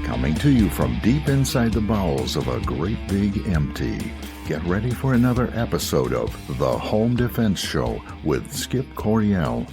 Coming to you from deep inside the bowels of a great big empty. Get ready for another episode of The Home Defense Show with Skip Coryell.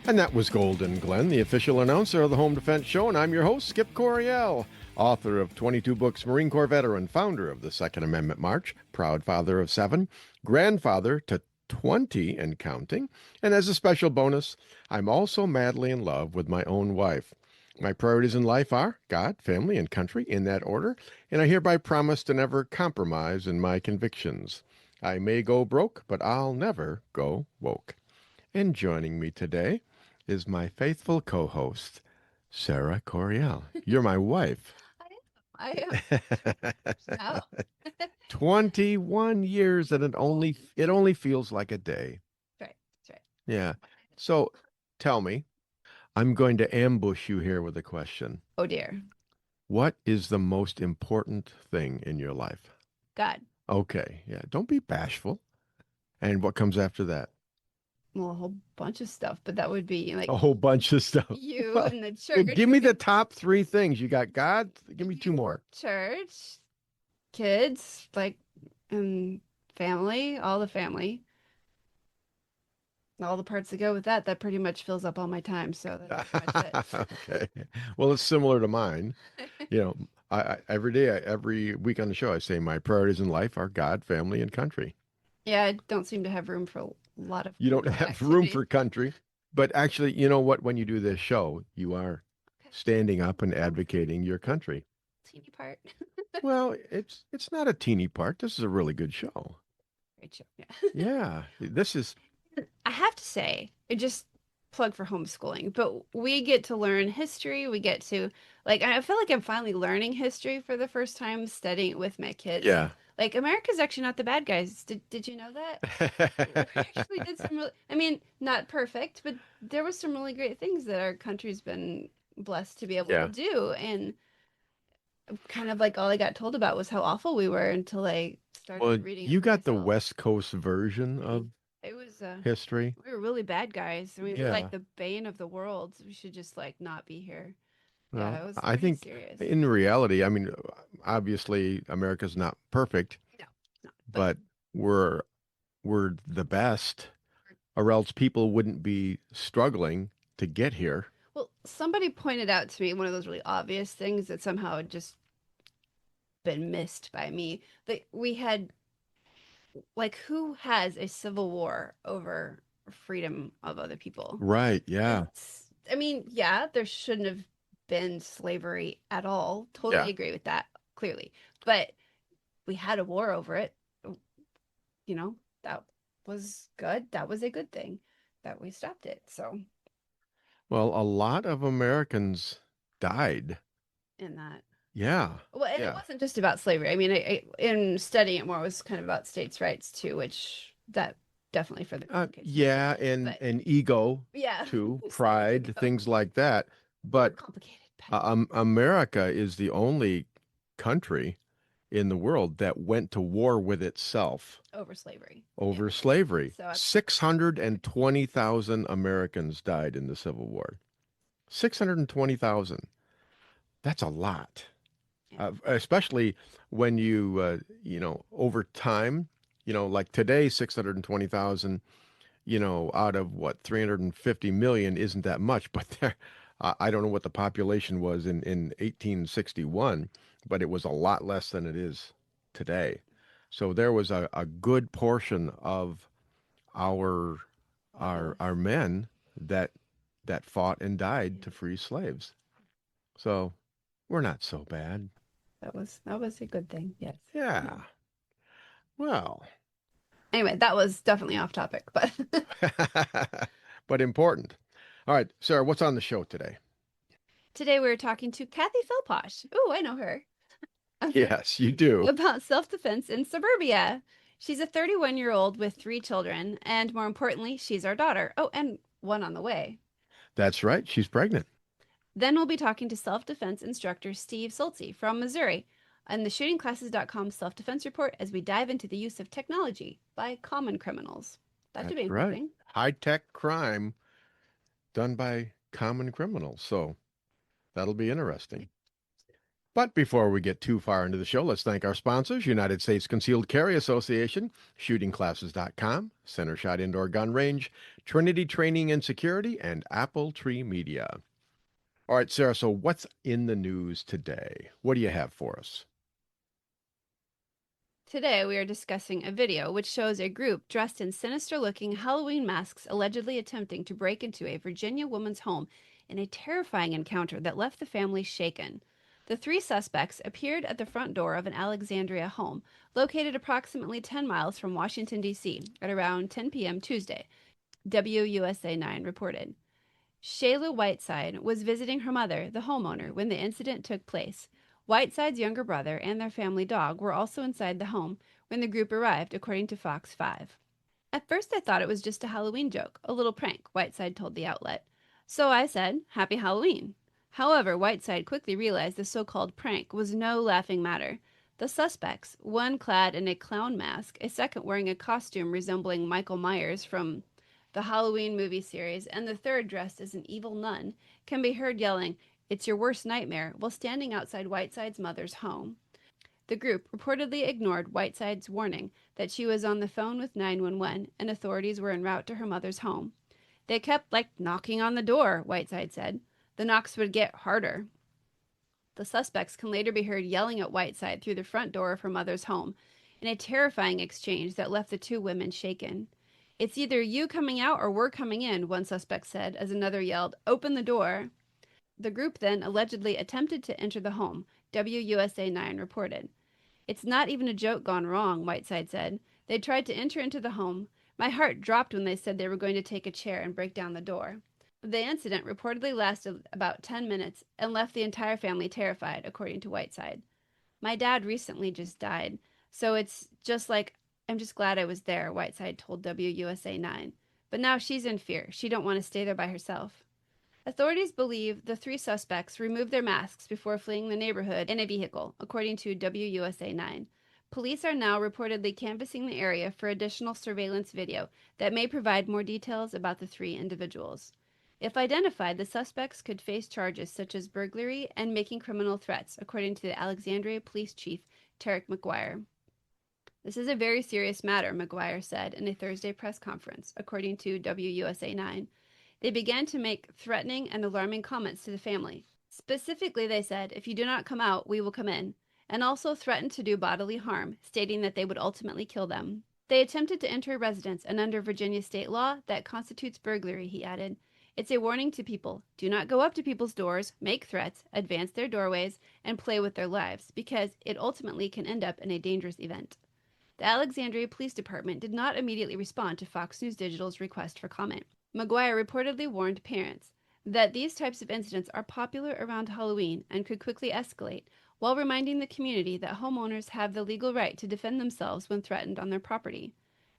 And that was Golden Glenn, the official announcer of the Home Defense Show, and I'm your host, Skip Coryell, author of 22 books, Marine Corps veteran, founder of the Second Amendment March, proud father of 7, grandfather to 20 and counting, and as a special bonus, I'm also madly in love with my own wife. My priorities in life are God, family, and country, in that order, and I hereby promise to never compromise in my convictions. I may go broke, but I'll never go woke. And joining me today is my faithful co-host, Sara Coryell. You're my wife. I am. Wow. 21 years, and it only feels like a day. That's right. Yeah. So tell me, I'm going to ambush you here with a question. Oh dear. What is the most important thing in your life? God. Okay. Yeah. Don't be bashful. And what comes after that? Well, a whole bunch of stuff, but that would be like A whole bunch of stuff. you Well, and the church. give me the top 3 things. You got God. Give me 2 more. Church, kids, family, all the family. All the parts that go with that, that pretty much fills up all my time. So that's pretty much it. Okay. Well, it's similar to mine. You know, every week on the show, I say my priorities in life are God, family, and country. Yeah, I don't seem to have room for a lot of You don't have room for country, but actually, you know what? When you do this show, you are standing up and advocating your country. Teeny part. Well, it's not a teeny part. This is a really good show. Great show. Yeah. Yeah, this is. I have to say, it just plug for homeschooling, but we get to learn history. We get to, I feel like I'm finally learning history for the first time, studying it with my kids. Yeah. Like, America's actually not the bad guys. Did you know that? We actually did some really, not perfect, but there was some really great things that our country's been blessed to be able to do. And kind of like all I got told about was how awful we were until I started reading. You got the myself. West Coast version of It was history. we were really bad guys. I mean, we were like the bane of the world. We should just not be here. Well, Yeah, it was I think serious. in reality, obviously America's not perfect, No, but we're the best, or else people wouldn't be struggling to get here. Well, somebody pointed out to me one of those really obvious things that somehow had just been missed by me. That we had, who has a civil war over freedom of other people? Right, yeah. There shouldn't have been slavery at all. Totally agree with that, clearly. But we had a war over it. That was good. That was a good thing that we stopped it. So, Well, a lot of Americans died. in that. Yeah. Well, and it wasn't just about slavery. In studying it more, it was kind of about states' rights too, which that definitely for the and ego too, pride, things like that. But complicated. America is the only country in the world that went to war with itself Over slavery. So 620,000 Americans died in the Civil War. 620,000. That's a lot. Especially when you over time, like today, 620,000, out of 350 million isn't that much, but I don't know what the population was in 1861, but it was a lot less than it is today. So there was a good portion of our men that fought and died to free slaves. So we're not so bad. That was a good thing. Yes. Yeah. Well. Anyway, that was definitely off topic, but but important. All right, Sara, what's on the show today? Today we're talking to Kathy Philposh. Oh, I know her. Yes, you do. About self-defense in suburbia. She's a 31-year-old with 3 children, and more importantly, she's our daughter. Oh, and one on the way. That's right. She's pregnant. Then we'll be talking to self-defense instructor Steve Sulze from Missouri on the shootingclasses.com self-defense report as we dive into the use of technology by common criminals. That should be interesting. High-tech crime done by common criminals. So That'll be interesting. But before we get too far into the show, let's thank our sponsors, United States Concealed Carry Association, shootingclasses.com, Center Shot Indoor Gun Range, Trinity Training and Security, and Apple Tree Media. All right, Sarah, so what's in the news today? What do you have for us? Today, we are discussing a video which shows a group dressed in sinister-looking Halloween masks allegedly attempting to break into a Virginia woman's home in a terrifying encounter that left the family shaken. The three suspects appeared at the front door of an Alexandria home, located approximately 10 miles from Washington, D.C., at around 10 p.m. Tuesday, WUSA 9 reported. Shayla Whiteside was visiting her mother, the homeowner, when the incident took place. Whiteside's younger brother and their family dog were also inside the home when the group arrived, according to Fox 5. At first, I thought it was just a Halloween joke, a little prank, Whiteside told the outlet. So I said, Happy Halloween. However, Whiteside quickly realized the so-called prank was no laughing matter. The suspects, one clad in a clown mask, a second wearing a costume resembling Michael Myers from the Halloween movie series, and the third dressed as an evil nun, can be heard yelling, "It's your worst nightmare," while standing outside Whiteside's mother's home. The group reportedly ignored Whiteside's warning that she was on the phone with 911 and authorities were en route to her mother's home. They kept, knocking on the door, Whiteside said. The knocks would get harder. The suspects can later be heard yelling at Whiteside through the front door of her mother's home in a terrifying exchange that left the two women shaken. "It's either you coming out or we're coming in," one suspect said, as another yelled, "Open the door." The group then allegedly attempted to enter the home, WUSA 9 reported. "It's not even a joke gone wrong," Whiteside said. "They tried to enter into the home. My heart dropped when they said they were going to take a chair and break down the door." The incident reportedly lasted about 10 minutes and left the entire family terrified, according to Whiteside. "My dad recently just died, so it's just I'm just glad I was there," Whiteside told WUSA 9. "But now she's in fear. She don't want to stay there by herself." Authorities believe the three suspects removed their masks before fleeing the neighborhood in a vehicle, according to WUSA 9. Police are now reportedly canvassing the area for additional surveillance video that may provide more details about the three individuals. If identified, the suspects could face charges such as burglary and making criminal threats, according to the Alexandria Police Chief, Tarek McGuire. "This is a very serious matter," McGuire said in a Thursday press conference, according to WUSA 9. They began to make threatening and alarming comments to the family. Specifically, they said, "If you do not come out, we will come in," and also threatened to do bodily harm, stating that they would ultimately kill them. "They attempted to enter a residence, and under Virginia state law, that constitutes burglary," he added. "It's a warning to people. Do not go up to people's doors, make threats, advance their doorways, and play with their lives, because it ultimately can end up in a dangerous event." The Alexandria Police Department did not immediately respond to Fox News Digital's request for comment. McGuire reportedly warned parents that these types of incidents are popular around Halloween and could quickly escalate, while reminding the community that homeowners have the legal right to defend themselves when threatened on their property.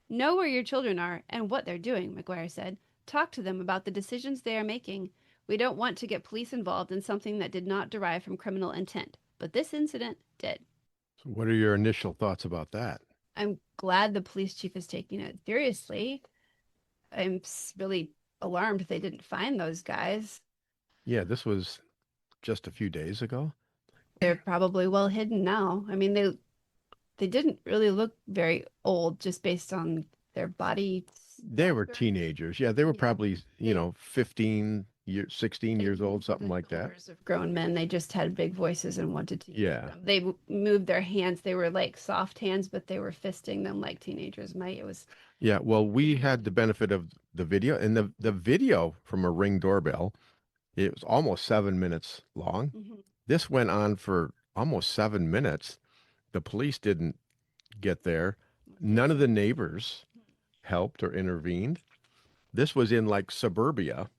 "Know where your children are and what they're doing," McGuire said. "Talk to them about the decisions they are making. We don't want to get police involved in something that did not derive from criminal intent, but this incident did." So what are your initial thoughts about that? I'm glad the police chief is taking it seriously. I'm really alarmed they didn't find those guys. Yeah, this was just a few days ago. They're probably well hidden now. I mean, they didn't really look very old just based on their body. They were teenagers. Yeah, they were probably, 15 years, 16 years old, something like that. Of grown men. They just had big voices and wanted to use Yeah. them. They moved their hands. They were like soft hands, but they were fisting them like teenagers might. It was. Yeah, well, we had the benefit of the video, and the video from a Ring doorbell, it was almost 7 minutes long. Mhm. This went on for almost 7 minutes. The police didn't get there. None of the neighbors helped or intervened. This was in suburbia.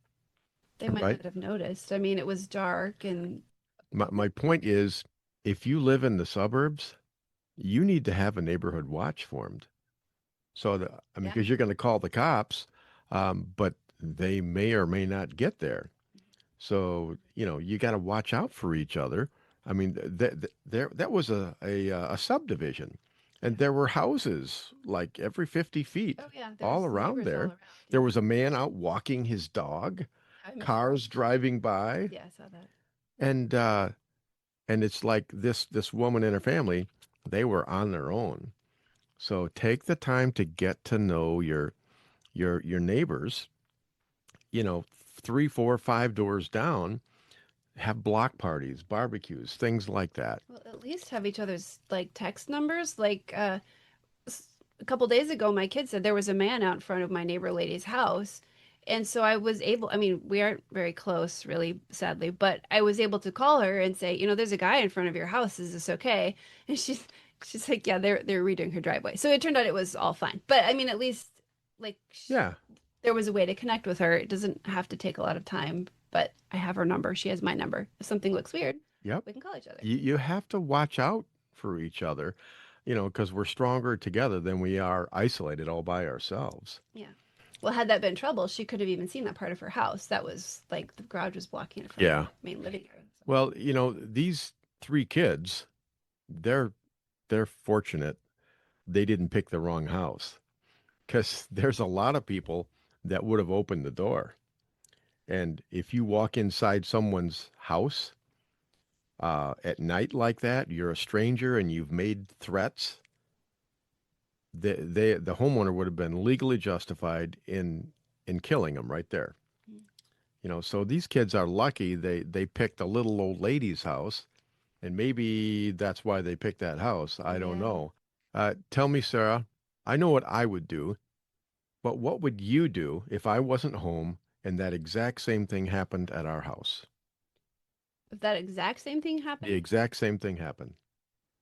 They might Right. not have noticed. I mean, it was dark and My point is, if you live in the suburbs, you need to have a neighborhood watch formed. So Yeah. because you're going to call the cops, but they may or may not get there. So, you got to watch out for each other. I mean, that was a subdivision, and there were houses like every 50 feet oh yeah, all there's around neighbors there. all around. There was a man out walking his dog, I missed cars driving by. that. Yeah, I saw that. And it's like this woman and her family, they were on their own. So take the time to get to know your neighbors, you know, three, four, five doors down, have block parties, barbecues, things like that. Well, at least have each other's like text numbers. Like a couple days ago, my kid said there was a man out in front of my neighbor lady's house. And so I was able, I mean, we aren't very close, really, sadly, but I was able to call her and say, there's a guy in front of your house. Is this okay? And she's like, yeah, they're redoing her driveway. So it turned out it was all fine. But I mean, at least like Yeah. there was a way to connect with her. It doesn't have to take a lot of time, but I have her number. She has my number. If something looks weird, Yep. we can call each other. You have to watch out for each other, because we're stronger together than we are isolated all by ourselves. Yeah. Well, had that been trouble, she could have even seen that part of her house. That was like the garage was blocking it from Yeah. the main living area. So. Well, these three kids, they're fortunate they didn't pick the wrong house, because there's a lot of people that would have opened the door. And if you walk inside someone's house at night like that, you're a stranger and you've made threats, the homeowner would have been legally justified in killing them right there. So these kids are lucky they picked a little old lady's house, and maybe that's why they picked that house. I don't know. Tell me, Sarah, I know what I would do, but what would you do if I wasn't home and that exact same thing happened at our house? If that exact same thing The happened, exact same thing happened.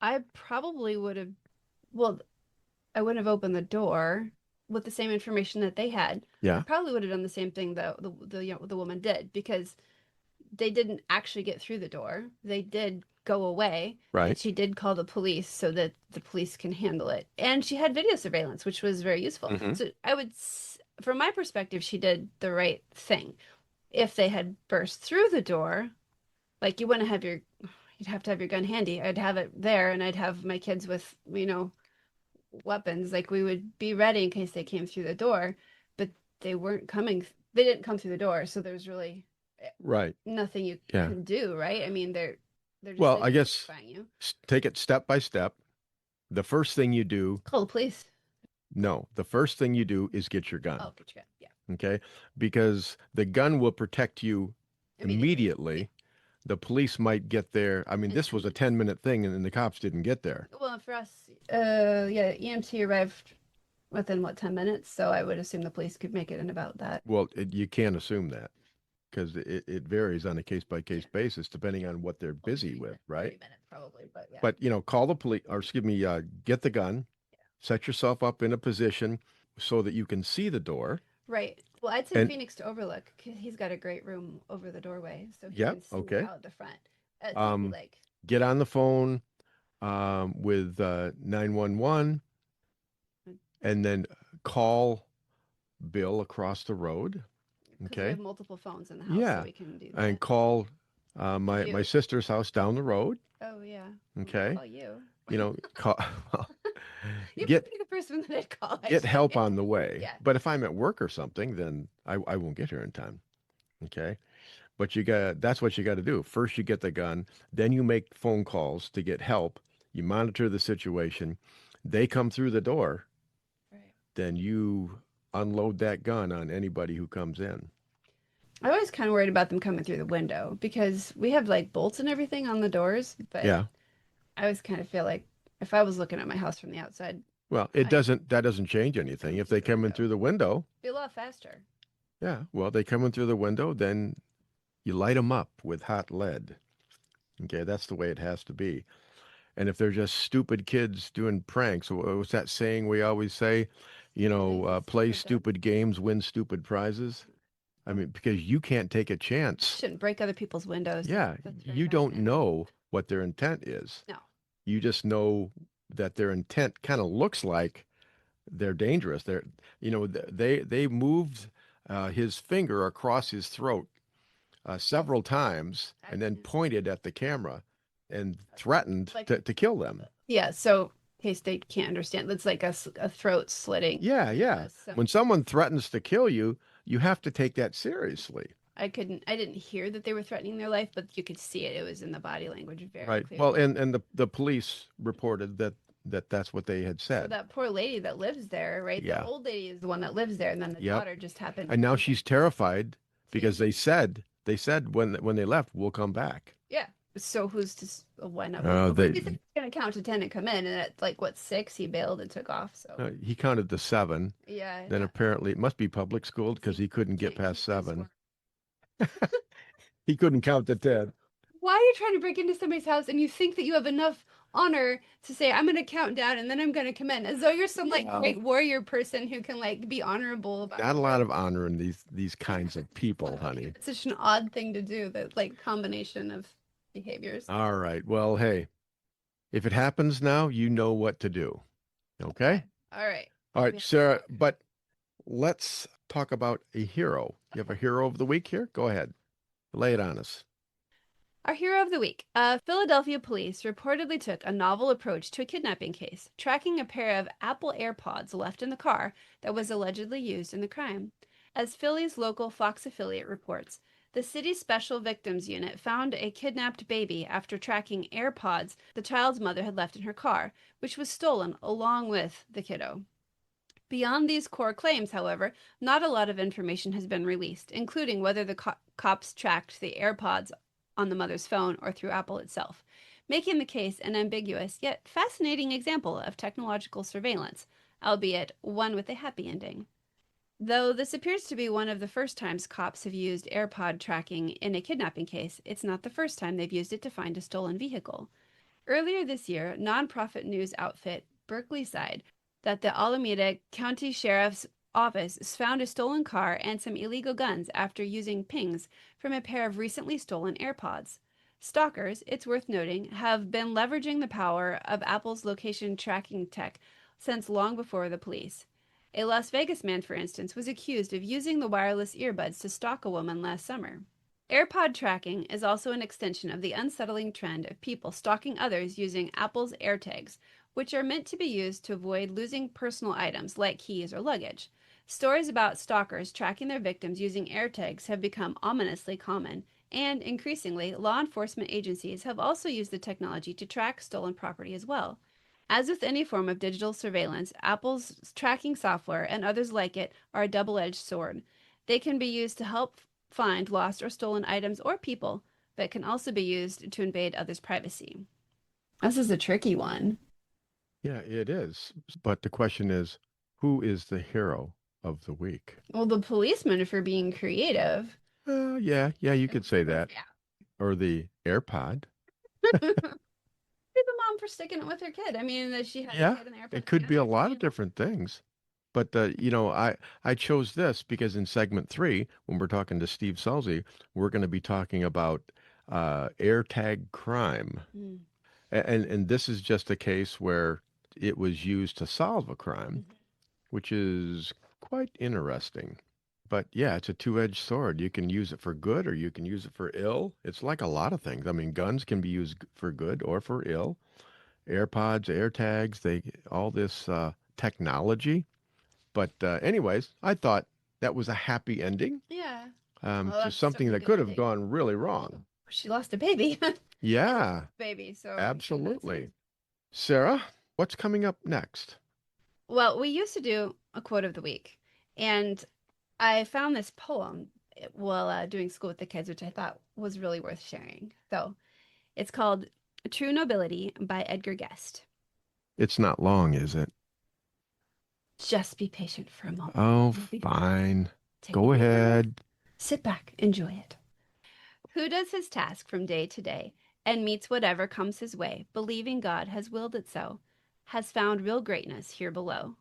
I probably would have, well, I wouldn't have opened the door with the same information that they had. Yeah. I probably would have done the same thing that the woman did, because they didn't actually get through the door. They did go away. Right. And she did call the police so that the police can handle it. And she had video surveillance, which was very useful. Mhm. So from my perspective, she did the right thing. If they had burst through the door, like you'd have to have your gun handy. I'd have it there, and I'd have my kids with, weapons. Like we would be ready in case they came through the door, but they weren't coming. They didn't come through the door. So there's really Right. nothing you Yeah. can do, right? I mean, they're just Well, I guess identifying you. take it step by step. The first thing you do, Call the police. no, the first thing you do is get your gun. Oh, get your gun. Yeah. Okay? Because the gun will protect you immediately. The police might get there. I mean, this was a 10-minute thing, and the cops didn't get there. Well, for us, EMT arrived within 10 minutes, so I would assume the police could make it in about that. Well, you can't assume that, because it varies on a case-by-case basis depending on what they're busy with, right? 30 minutes probably, but yeah. But, call the police, or excuse me, get the gun, set yourself up in a position so that you can see the door. Right. Well, I'd send Phoenix to overlook. He's got a great room over the doorway, so he can see out the front. Get on the phone with 911, and then call Bill across the road. Okay. We have multiple phones in the house, so we can do that. And call my sister's house down the road. Oh yeah. Okay. Call you. Call. Well, You're probably the first one that I'd call. Get help on the way. Yeah. But if I'm at work or something, then I won't get here in time. Okay. But that's what you got to do. First, you get the gun, then you make phone calls to get help. You monitor the situation. They come through the door. Right. Then you unload that gun on anybody who comes in. I was kind of worried about them coming through the window, because we have like bolts and everything on the doors, but yeah. I always kind of feel like if I was looking at my house from the outside. Well, that doesn't change anything. If they come in through the window. Be a lot faster. Yeah. Well, they come in through the window, then you light them up with hot lead. Okay. That's the way it has to be. And if they're just stupid kids doing pranks, what's that saying we always say? Play stupid games, win stupid prizes. I mean, because you can't take a chance. You shouldn't break other people's windows. Yeah. You don't know what their intent is. No. You just know that their intent kind of looks like they're dangerous. They moved his finger across his throat several times and then pointed at the camera and threatened to kill them. Yeah. So in case they can't understand, it's like a throat slitting. Yeah. When someone threatens to kill you, you have to take that seriously. I didn't hear that they were threatening their life, but you could see it. It was in the body language very Right. clearly. Well, and the police reported that's what they had So said. that poor lady that lives there, right? The Yeah. old lady is the one that lives there, and then the Yep. daughter just happened. And now she's terrified because See? they said when they left, we'll come back. Yeah. So who's to why not? Oh, Well, he they said he's gonna count to 10 and come in, and at like what 6 he bailed and took off. So he counted to 7. yeah. Then apparently it must be public school because he couldn't get Can't past keep this 7. score. He couldn't count to 10. Why are you trying to break into somebody's house and you think that you have enough honor to say I'm gonna count down and then I'm gonna come in, as though you're some like Wow. great warrior person who can like be honorable about Not a lot of honor in these kinds of people, honey. It's such an odd thing to do, that like combination of behaviors. All right. Well, hey, if it happens now, you know what to do. Okay? All right. All right, Sarah, but let's talk about a hero. You have a hero of the week here? Go ahead. Lay it on us. Our hero of the week. Philadelphia police reportedly took a novel approach to a kidnapping case, tracking a pair of Apple Airpods left in the car that was allegedly used in the crime. As Philly's local Fox affiliate reports, the city's Special Victims Unit found a kidnapped baby after tracking AirPods the child's mother had left in her car, which was stolen along with the kiddo. Beyond these core claims, however, not a lot of information has been released, including whether the cops tracked the AirPods on the mother's phone or through Apple itself, making the case an ambiguous yet fascinating example of technological surveillance, albeit one with a happy ending. Though this appears to be one of the first times cops have used AirPod tracking in a kidnapping case, it's not the first time they've used it to find a stolen vehicle. Earlier this year, nonprofit news outfit Berkeley Side that the Alameda County Sheriff's Office found a stolen car and some illegal guns after using pings from a pair of recently stolen AirPods. Stalkers, it's worth noting, have been leveraging the power of Apple's location tracking tech since long before the police. A Las Vegas man, for instance, was accused of using the wireless earbuds to stalk a woman last summer. AirPod tracking is also an extension of the unsettling trend of people stalking others using Apple's Airtags, which are meant to be used to avoid losing personal items like keys or luggage. Stories about stalkers tracking their victims using AirTags have become ominously common, and increasingly, law enforcement agencies have also used the technology to track stolen property as well. As with any form of digital surveillance, Apple's tracking software and others like it are a double-edged sword. They can be used to help find lost or stolen items or people, but can also be used to invade others' privacy. This is a tricky one. Yeah, it is. But the question is, who is the hero of the week? Well, the policeman for being creative. Yeah, you could say that. Yeah. Or the AirPod. The mom for sticking it with her kid. I mean, that she had a kid in the airport. It could be a lot of different things. But I chose this because in segment 3, when we're talking to Steve Sulze, we're going to be talking about AirTag crime. Mm. And this is just a case where it was used to solve a crime, which is quite interesting. But yeah, it's a two-edged sword. You can use it for good or you can use it for ill. It's like a lot of things. I mean, guns can be used for good or for ill. AirPods, AirTags, all this technology. But anyways, I thought that was a happy ending. Yeah. To something that could have gone really wrong. She lost a baby. Yeah. Baby, so Absolutely. Sarah, what's coming up next? Well, we used to do a quote of the week, and I found this poem while doing school with the kids, which I thought was really worth sharing. So it's called True Nobility by Edgar Guest. It's not long, is it? Just be patient for a moment. Oh, fine. Go ahead. Sit back, enjoy it. Who does his task from day to day and meets whatever comes his way, believing God has willed it so, has found real greatness here below.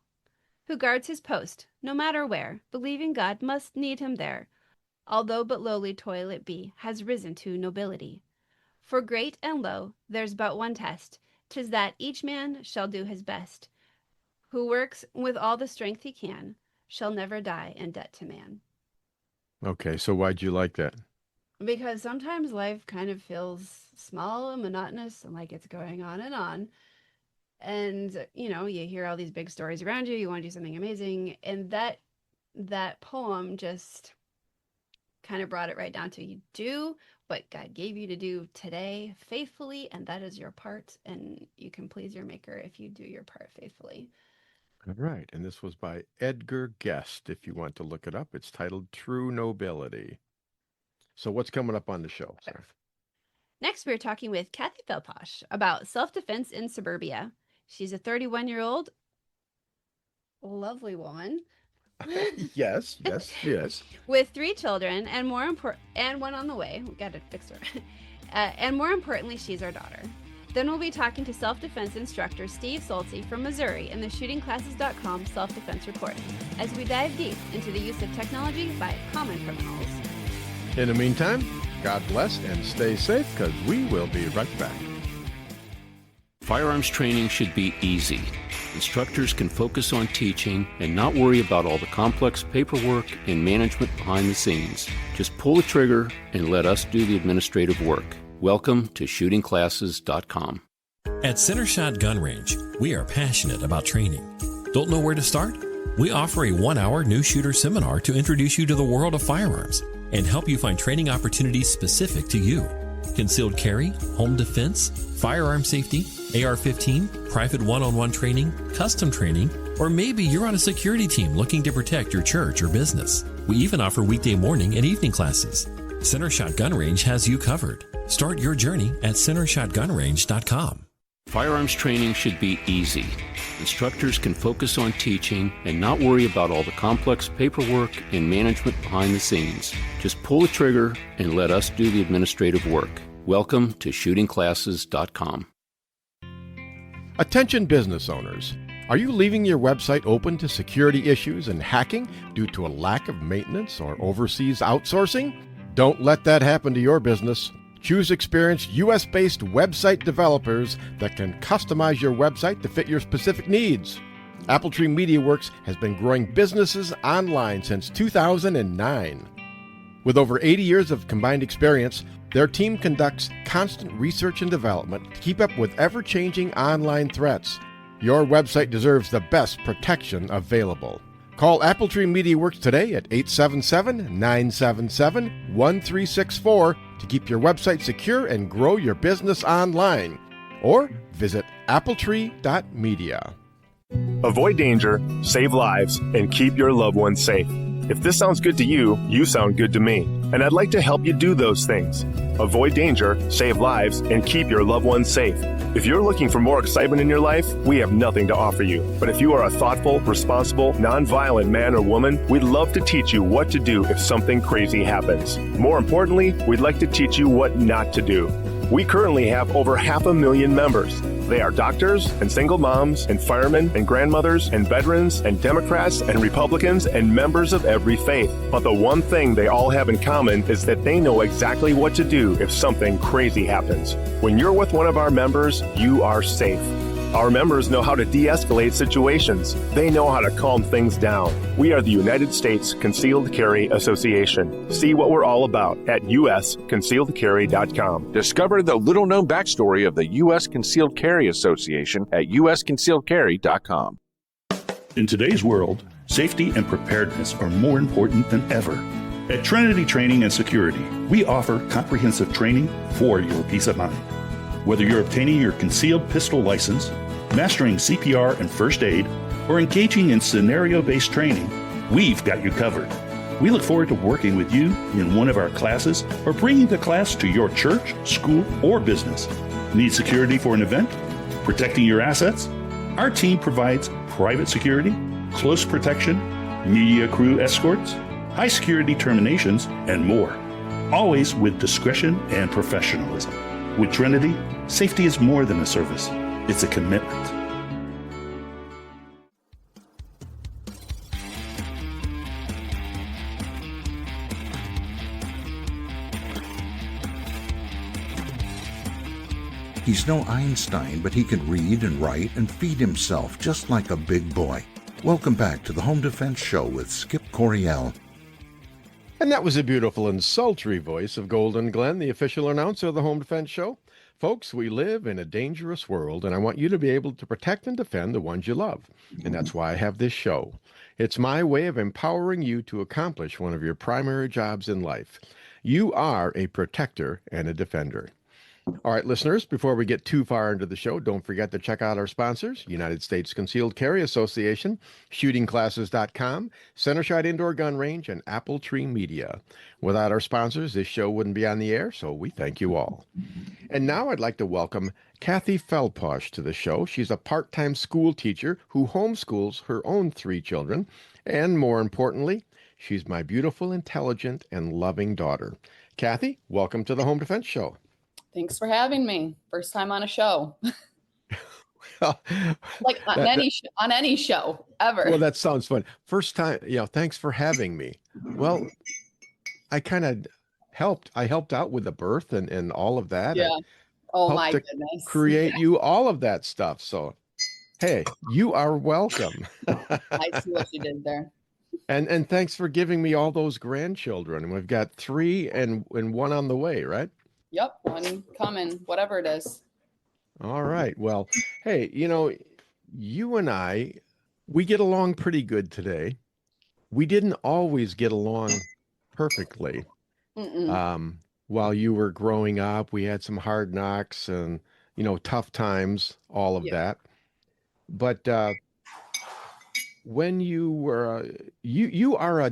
Who guards his post, no matter where, believing God must need him there, although but lowly toil it be, has risen to nobility. For great and low, there's but one test, 'tis that each man shall do his best. Who works with all the strength he can, shall never die in debt to man. Okay, so why'd you like that? Because sometimes life kind of feels small and monotonous and like it's going on and on. And, you hear all these big stories around you, you want to do something amazing. And that poem just kind of brought it right down to you do what God gave you to do today faithfully, and that is your part, and you can please your maker if you do your part faithfully. All right. And this was by Edgar Guest. If you want to look it up, it's titled True Nobility. So what's coming up on the show, Sarah? Next, we're talking with Kathy Felposh about self-defense in suburbia. She's a 31-year-old lovely woman. Yes. With 3 children and one on the way. We got to fix her. And more importantly, she's our daughter. Then we'll be talking to self-defense instructor Steve Sulze from Missouri in the shootingclasses.com self-defense recording as we dive deep into the use of technology by common criminals. In the meantime, God bless and stay safe, because we will be right back. Firearms training should be easy. Instructors can focus on teaching and not worry about all the complex paperwork and management behind the scenes. Just pull the trigger and let us do the administrative work. Welcome to shootingclasses.com. At Center Shot Gun Range, we are passionate about training. Don't know where to start? We offer a 1-hour new shooter seminar to introduce you to the world of firearms and help you find training opportunities specific to you. Concealed carry, home defense, firearm safety, AR-15, private one-on-one training, custom training, or maybe you're on a security team looking to protect your church or business. We even offer weekday morning and evening classes. Center Shot Gun Range has you covered. Start your journey at centershotgunrange.com. Firearms training should be easy. Instructors can focus on teaching and not worry about all the complex paperwork and management behind the scenes. Just pull the trigger and let us do the administrative work. Welcome to shootingclasses.com. Attention business owners. Are you leaving your website open to security issues and hacking due to a lack of maintenance or overseas outsourcing? Don't let that happen to your business. Choose experienced U.S.-based website developers that can customize your website to fit your specific needs. Appletree MediaWorks has been growing businesses online since 2009. With over 80 years of combined experience, their team conducts constant research and development to keep up with ever-changing online threats. Your website deserves the best protection available. Call Appletree MediaWorks today at 877-977-1364 to keep your website secure and grow your business online. Or visit appletree.media. Avoid danger, save lives, and keep your loved ones safe. If this sounds good to you, you sound good to me. And I'd like to help you do those things. Avoid danger, save lives, and keep your loved ones safe. If you're looking for more excitement in your life, we have nothing to offer you. But if you are a thoughtful, responsible, nonviolent man or woman, we'd love to teach you what to do if something crazy happens. More importantly, we'd like to teach you what not to do. We currently have over 500,000 members. They are doctors and single moms and firemen and grandmothers and veterans and Democrats and Republicans and members of every faith. But the one thing they all have in common is that they know exactly what to do if something crazy happens. When you're with one of our members, you are safe. Our members know how to de-escalate situations. They know how to calm things down. We are the United States Concealed Carry Association. See what we're all about at usconcealedcarry.com. Discover the little-known backstory of the U.S. Concealed Carry Association at usconcealedcarry.com. In today's world, safety and preparedness are more important than ever. At Trinity Training and Security, we offer comprehensive training for your peace of mind. Whether you're obtaining your concealed pistol license, mastering CPR and first aid, or engaging in scenario-based training, we've got you covered. We look forward to working with you in one of our classes or bringing the class to your church, school, or business. Need security for an event? Protecting your assets? Our team provides private security, close protection, media crew escorts, high security terminations, and more. Always with discretion and professionalism. With Trinity, safety is more than a service. It's a commitment. He's no Einstein, but he can read and write and feed himself just like a big boy. Welcome back to the Home Defense Show with Skip Coryell. And that was a beautiful and sultry voice of Golden Glenn, the official announcer of the Home Defense Show. Folks, we live in a dangerous world, and I want you to be able to protect and defend the ones you love. And that's why I have this show. It's my way of empowering you to accomplish one of your primary jobs in life. You are a protector and a defender. All right, listeners, before we get too far into the show, don't forget to check out our sponsors, United States Concealed Carry Association, shootingclasses.com, Centershot Indoor Gun Range, and Apple Tree Media. Without our sponsors, this show wouldn't be on the air, so we thank you all. And now I'd like to welcome Kathy Feldposh to the show. She's a part-time school teacher who homeschools her own 3 children, and more importantly, she's my beautiful, intelligent, and loving daughter. Kathy, welcome to the Home Defense Show. Thanks for having me. First time on a show. Well, like on any show ever. Well, that sounds fun. First time, thanks for having me. Well, I kind of helped out with the birth and all of that. Yeah. Oh my goodness. Create you all of that stuff. So, hey, you are welcome. I see what you did there. And thanks for giving me all those grandchildren. We've got 3 and 1 on the way, right? Yep, 1 coming, whatever it is. All right. Well, hey, you and I, we get along pretty good today. We didn't always get along perfectly. While you were growing up, we had some hard knocks and, tough times, all of that. But when you were, you are a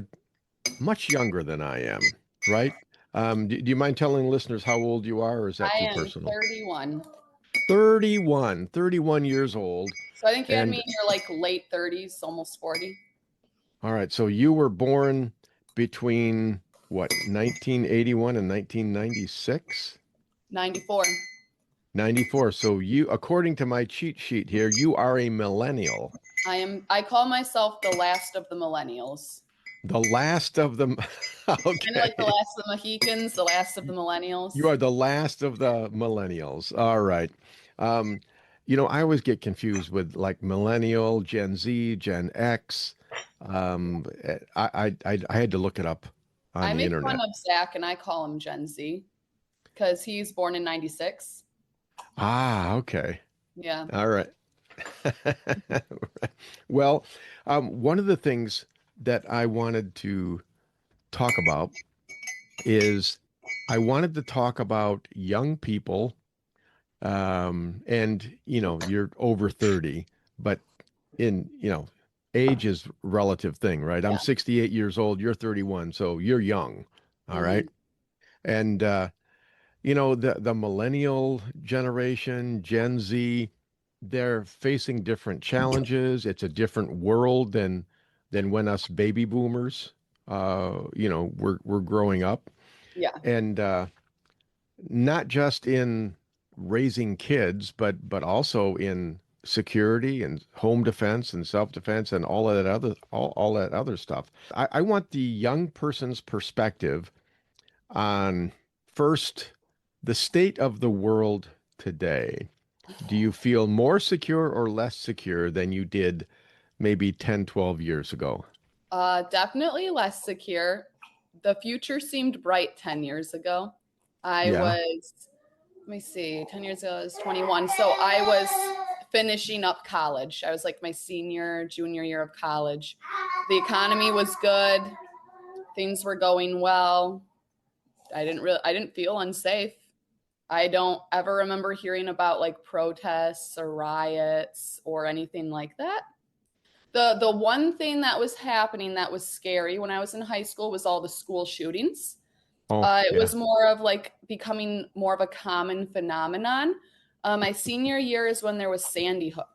much younger than I am, right? Do you mind telling listeners how old you are, or is that too personal? 31. 31 years old. So I think you had me in your late 30s, almost 40. All right. So you were born between 1981 and 1996? 94. 94. So you, according to my cheat sheet here, you are a millennial. I call myself the last of the millennials. The last of them. Okay. Kind of like the last of the Mohicans, the last of the millennials. You are the last of the millennials. All right. I always get confused with millennial, Gen Z, Gen X. I had to look it up on the internet. I make fun of Zach and I call him Gen Z because he's born in 96. Ah, okay. Yeah. All right. Well, one of the things that I wanted to talk about is I wanted to talk about young people, and you're over 30, but age is relative thing, right? Yeah. I'm 68 years old, you're 31, so you're young. All right. And the millennial generation, Gen Z, they're facing different challenges. It's a different world than when us baby boomers, we're growing up. Yeah. And not just in raising kids, but also in security and home defense and self-defense and all that other stuff. I want the young person's perspective on, first, the state of the world today. Do you feel more secure or less secure than you did maybe 10, 12 years ago? Definitely less secure. The future seemed bright 10 years ago. I was, let me see, 10 years ago I was 21. So I was finishing up college. I was my junior year of college. The economy was good. Things were going well. I didn't feel unsafe. I don't ever remember hearing about protests or riots or anything like that. The one thing that was happening that was scary when I was in high school was all the school shootings. It was more of becoming more of a common phenomenon. My senior year is when there was Sandy Hook.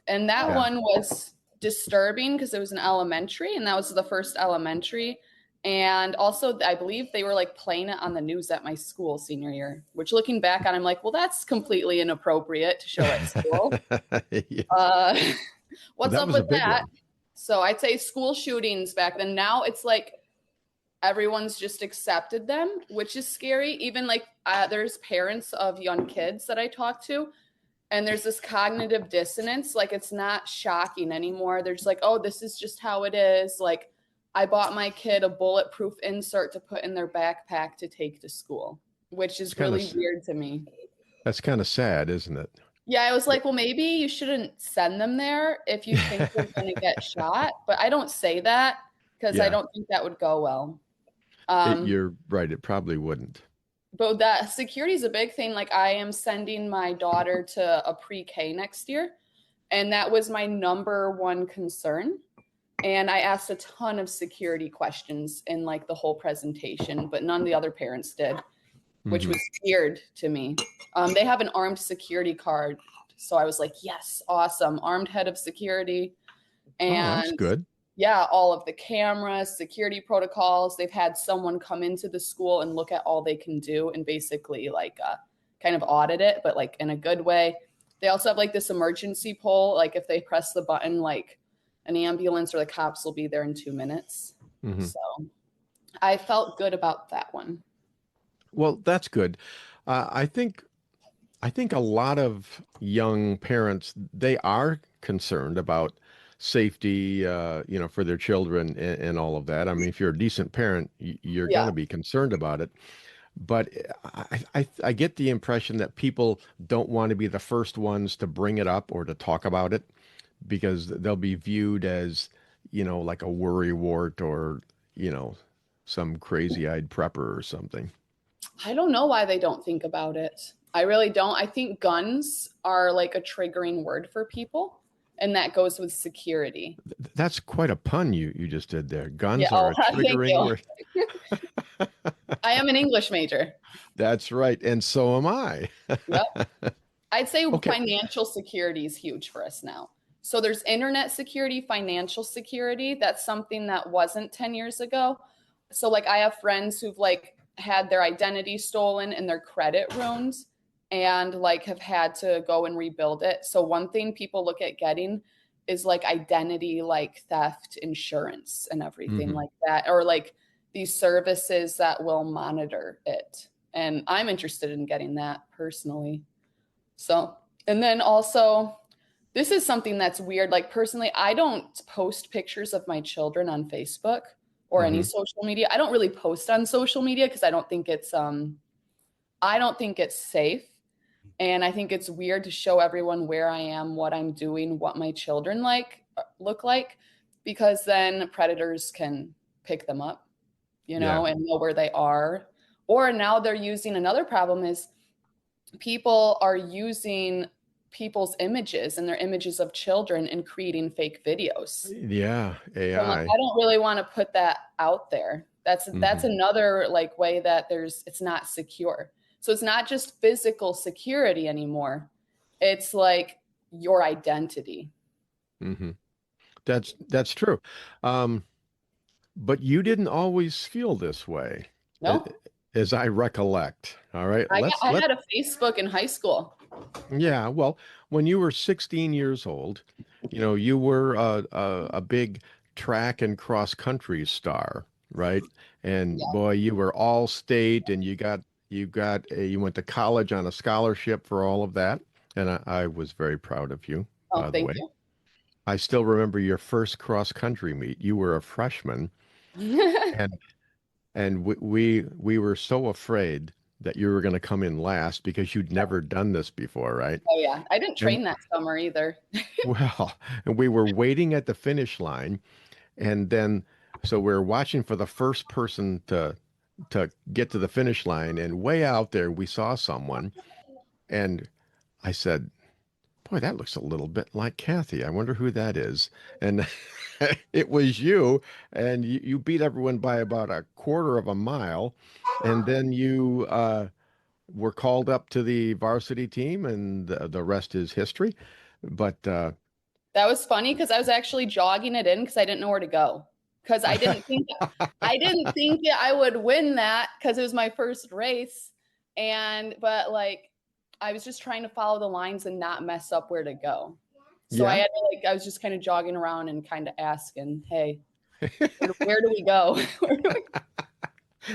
And that one was disturbing because it was an elementary, and that was the first elementary. And also, I believe they were playing it on the news at my school senior year, which looking back on, I'm well, that's completely inappropriate to show at school. What's up with that? So I'd say school shootings back then. Now it's everyone's just accepted them, which is scary. Even there's parents of young kids that I talk to, and there's this cognitive dissonance. It's not shocking anymore. They're just oh, this is just how it is. I bought my kid a bulletproof insert to put in their backpack to take to school, which is really weird to me. That's kind of sad, isn't it? Yeah, I was like, well, maybe you shouldn't send them there if you think they're going to get shot. But I don't say that because I Yeah, don't think that would go well. Um, you're right. It probably wouldn't. but that security is a big thing. Like I am sending my daughter to a pre-K next year, and that was my number one concern. And I asked a ton of security questions in like the whole presentation, but none of the other parents did, which was weird to me. They have an armed security card. So I was like, yes, awesome. Armed head of security. And Oh, that's good. yeah, all of the cameras, security protocols. They've had someone come into the school and look at all they can do and basically like kind of audit it, but like in a good way. They also have like this emergency pole. Like if they press the button, like an ambulance or the cops will be there in 2 minutes. So I felt good about that one. Well, that's good. I think a lot of young parents, they are concerned about safety, for their children and all of that. I mean, if you're a decent parent, you're going to be concerned about it. But I get the impression that people don't want to be the first ones to bring it up or to talk about it because they'll be viewed as, like a worrywart or, some crazy-eyed prepper or something. I don't know why they don't think about it. I really don't. I think guns are like a triggering word for people, and that goes with security. That's quite a pun you just did there. Guns Yeah, are a thank triggering you. word. I am an English major. That's right. And so am I. Yep. I'd say Okay. financial security is huge for us now. So there's internet security, financial security. That's something that wasn't 10 years ago. So like I have friends who've like had their identity stolen and their credit ruined and like have had to go and rebuild it. So one thing people look at getting is like identity, like theft insurance and everything like that, or like these services that will monitor it. And I'm interested in getting that personally. So, and then also, this is something that's weird. Like personally, I don't post pictures of my children on Facebook or any social media. I don't really post on social media because I don't think it's safe. And I think it's weird to show everyone where I am, what I'm doing, what my children look like, because then predators can pick them up, and know where they are. Or now they're using, another problem is people are using people's images and their images of children and creating fake videos. Yeah, AI. So I don't really want to put that out there. That's another like way that it's not secure. So it's not just physical security anymore. It's like your identity. That's true. But you didn't always feel this way. No. As I recollect. All right. I had a Facebook in high school. Yeah. Well, when you were 16 years old, you were a big track and cross country star, right? And boy, you were all state and you went to college on a scholarship for all of that. And I was very proud of you, by the way. Thank you. I still remember your first cross country meet. You were a freshman. And we were so afraid that you were going to come in last because you'd never done this before, right? Oh yeah, I didn't train that summer either. Well, and we were waiting at the finish line, and then so we were watching for the first person to get to the finish line, and way out there we saw someone, and I said, boy, that looks a little bit like Kathy. I wonder who that is. And it was you, and you beat everyone by about a quarter of a mile. And then you were called up to the varsity team, and the rest is history. But that was funny because I was actually jogging it in because I didn't know where to go. Because I didn't think I would win that because it was my first race. But like I was just trying to follow the lines and not mess up where to go. So I was just kind of jogging around and kind of asking, hey, where do we go?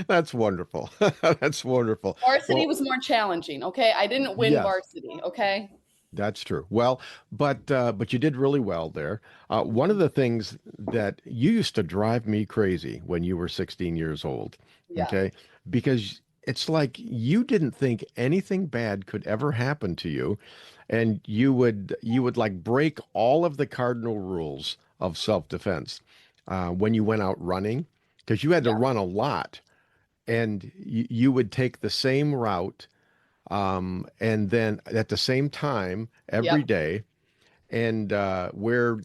That's wonderful. That's wonderful. Varsity was more challenging. Okay. I didn't win varsity. Okay. That's true. Well, but you did really well there. One of the things that you used to drive me crazy when you were 16 years old, okay, because it's like you didn't think anything bad could ever happen to you, and you would like break all of the cardinal rules of self-defense when you went out running, because you had to Yeah. run a lot, and you would take the same route, and then at the same time every Yep. day, and wear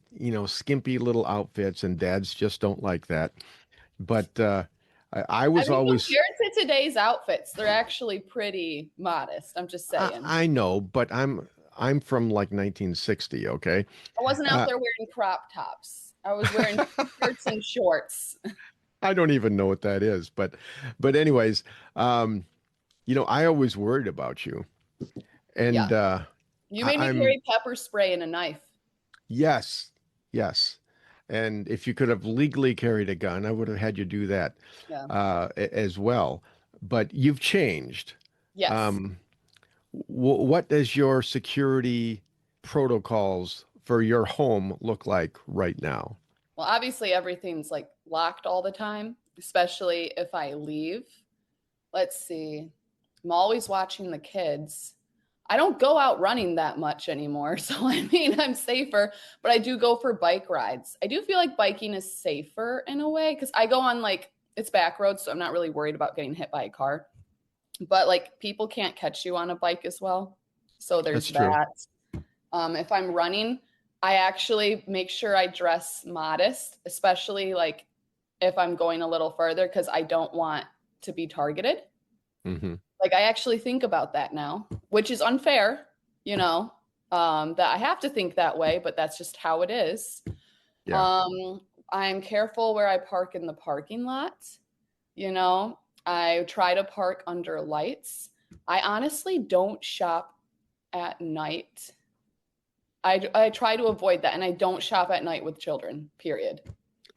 skimpy little outfits, and dads just don't like that. But I I was mean, always. compared to today's outfits, they're actually pretty modest. I'm just saying. I know, but I'm from like 1960, okay? I wasn't out Uh, there wearing crop tops. I was wearing shirts and shorts. I don't even know what that is, but anyways, I always worried about you. And Yeah. You made me I'm carry pepper spray and a knife. yes, yes. And if you could have legally carried a gun, I would have had you do that Yeah. as well. But you've changed. Yes. What does your security protocols for your home look like right now? Well, obviously everything's like locked all the time, especially if I leave. Let's see. I'm always watching the kids. I don't go out running that much anymore. So, I mean, I'm safer, but I do go for bike rides. I do feel like biking is safer in a way because I go on it's back roads. So I'm not really worried about getting hit by a car. But like people can't catch you on a bike as well. So there's That's true. that. If I'm running, I actually make sure I dress modest, especially like if I'm going a little further because I don't want to be targeted. Mm-hmm. Like I actually think about that now, which is unfair, that I have to think that way, but that's just how it is. Yeah. I'm careful where I park in the parking lot. I try to park under lights. I honestly don't shop at night. I try to avoid that, and I don't shop at night with children, period.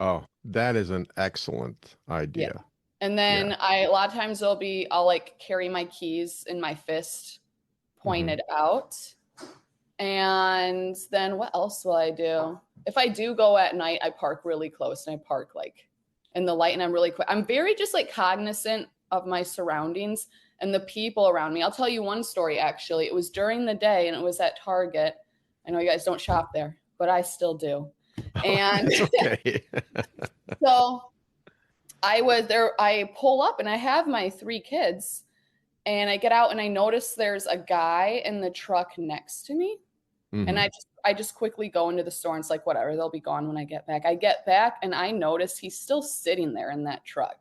Oh, that is an excellent idea. Yeah. And then a lot of times I'll like carry my keys in my fist pointed out. And then what else will I do? If I do go at night, I park really close and I park like in the light and I'm really quick. I'm very just like cognizant of my surroundings and the people around me. I'll tell you one story, actually. It was during the day and it was at Target. I know you guys don't shop there, but I still do. And okay. So I was there, I pull up and I have my 3 kids and I get out and I notice there's a guy in the truck next to me. Mm-hmm. And I just quickly go into the store and it's like, whatever, they'll be gone when I get back. I get back and I notice he's still sitting there in that truck.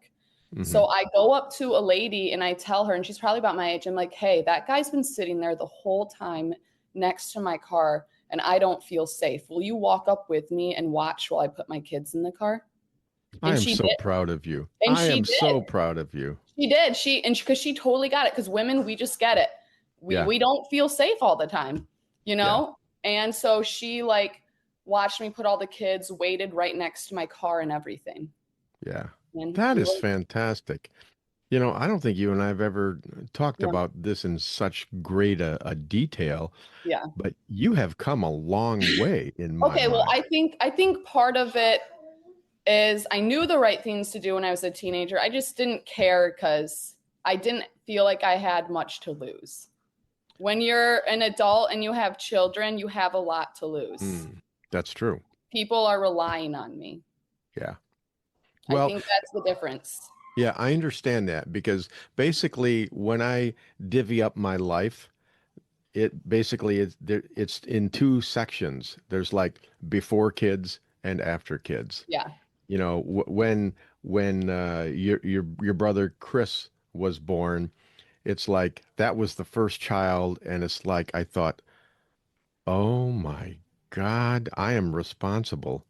Mm-hmm. So I go up to a lady and I tell her, and she's probably about my age. I'm like, hey, that guy's been sitting there the whole time next to my car and I don't feel safe. Will you walk up with me and watch while I put my kids in the car? And I am so proud of you. And I am so proud of you. She did. Because she totally got it. Because women, we just get it. We don't feel safe all the time, Yeah. And so she like watched me put all the kids, waited right next to my car and everything. Yeah. And that is fantastic. I don't think you and I have ever talked about this in such great a detail. Yeah. But you have come a long way in my mind. Well, I think part of it is I knew the right things to do when I was a teenager. I just didn't care because I didn't feel like I had much to lose. When you're an adult and you have children, you have a lot to lose. That's true. People are relying on me. Yeah. Well, I think that's the difference. Yeah, I understand that because basically when I divvy up my life, it's in 2 sections. There's like before kids and after kids. Yeah. When your brother Chris was born, it's like that was the first child, and it's like I thought, oh my God, I am responsible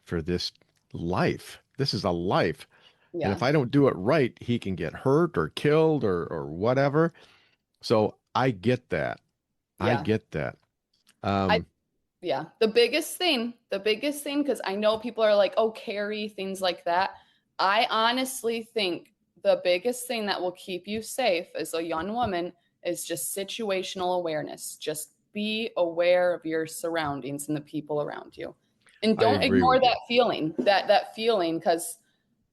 for this life. This is a life. Yeah. And if I don't do it right, he can get hurt or killed or whatever. So I get that. Yeah. I get that. The biggest thing, because I know people are like, oh, Carrie, things like that. I honestly think the biggest thing that will keep you safe as a young woman is just situational awareness. Just be aware of your surroundings and the people around you. And don't ignore that feeling, that feeling, because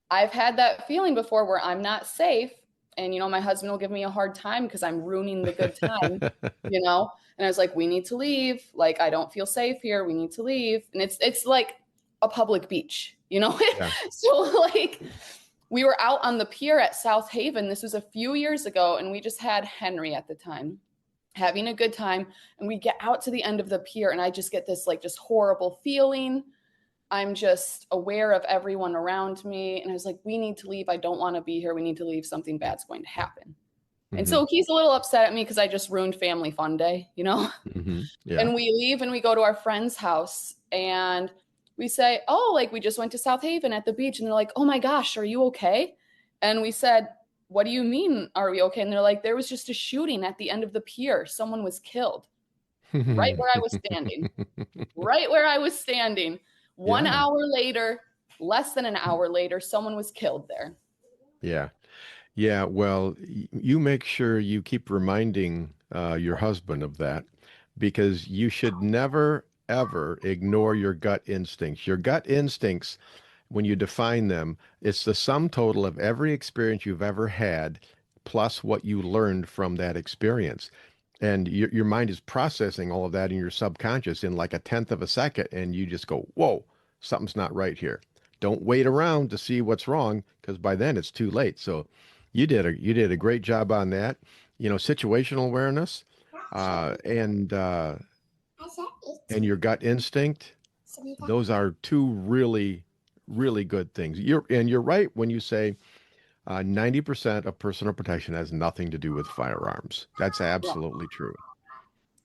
I've had that feeling before where I'm not safe. And, my husband will give me a hard time because I'm ruining the good time, And I was like, we need to leave. Like, I don't feel safe here. We need to leave. And it's like a public beach, Yeah. So like we were out on the pier at South Haven. This was a few years ago. And we just had Henry at the time having a good time. And we get out to the end of the pier and I just get this like just horrible feeling. I'm just aware of everyone around me. And I was like, we need to leave. I don't want to be here. We need to leave. Something bad's going to happen. Mm-hmm. And so he's a little upset at me because I just ruined family fun day, Mm-hmm. Yeah. And we leave and we go to our friend's house and we say, oh, like we just went to South Haven at the beach. And they're like, oh my gosh, are you okay? And we said, what do you mean, are we okay? And they're like, there was just a shooting at the end of the pier. Someone was killed right where I was standing, right where I was standing. 1 hour later, less than an hour later, someone was killed there. Yeah. Yeah. Well, you make sure you keep reminding your husband of that, because you should never, ever ignore your gut instincts. Your gut instincts, when you define them, it's the sum total of every experience you've ever had, plus what you learned from that experience. And your mind is processing all of that in your subconscious in like a tenth of a second. And you just go, whoa, something's not right here. Don't wait around to see what's wrong, because by then it's too late. So you did a great job on that. Situational awareness and your gut instinct. Those are two really, really good things. You're right when you say 90% of personal protection has nothing to do with firearms. That's absolutely true.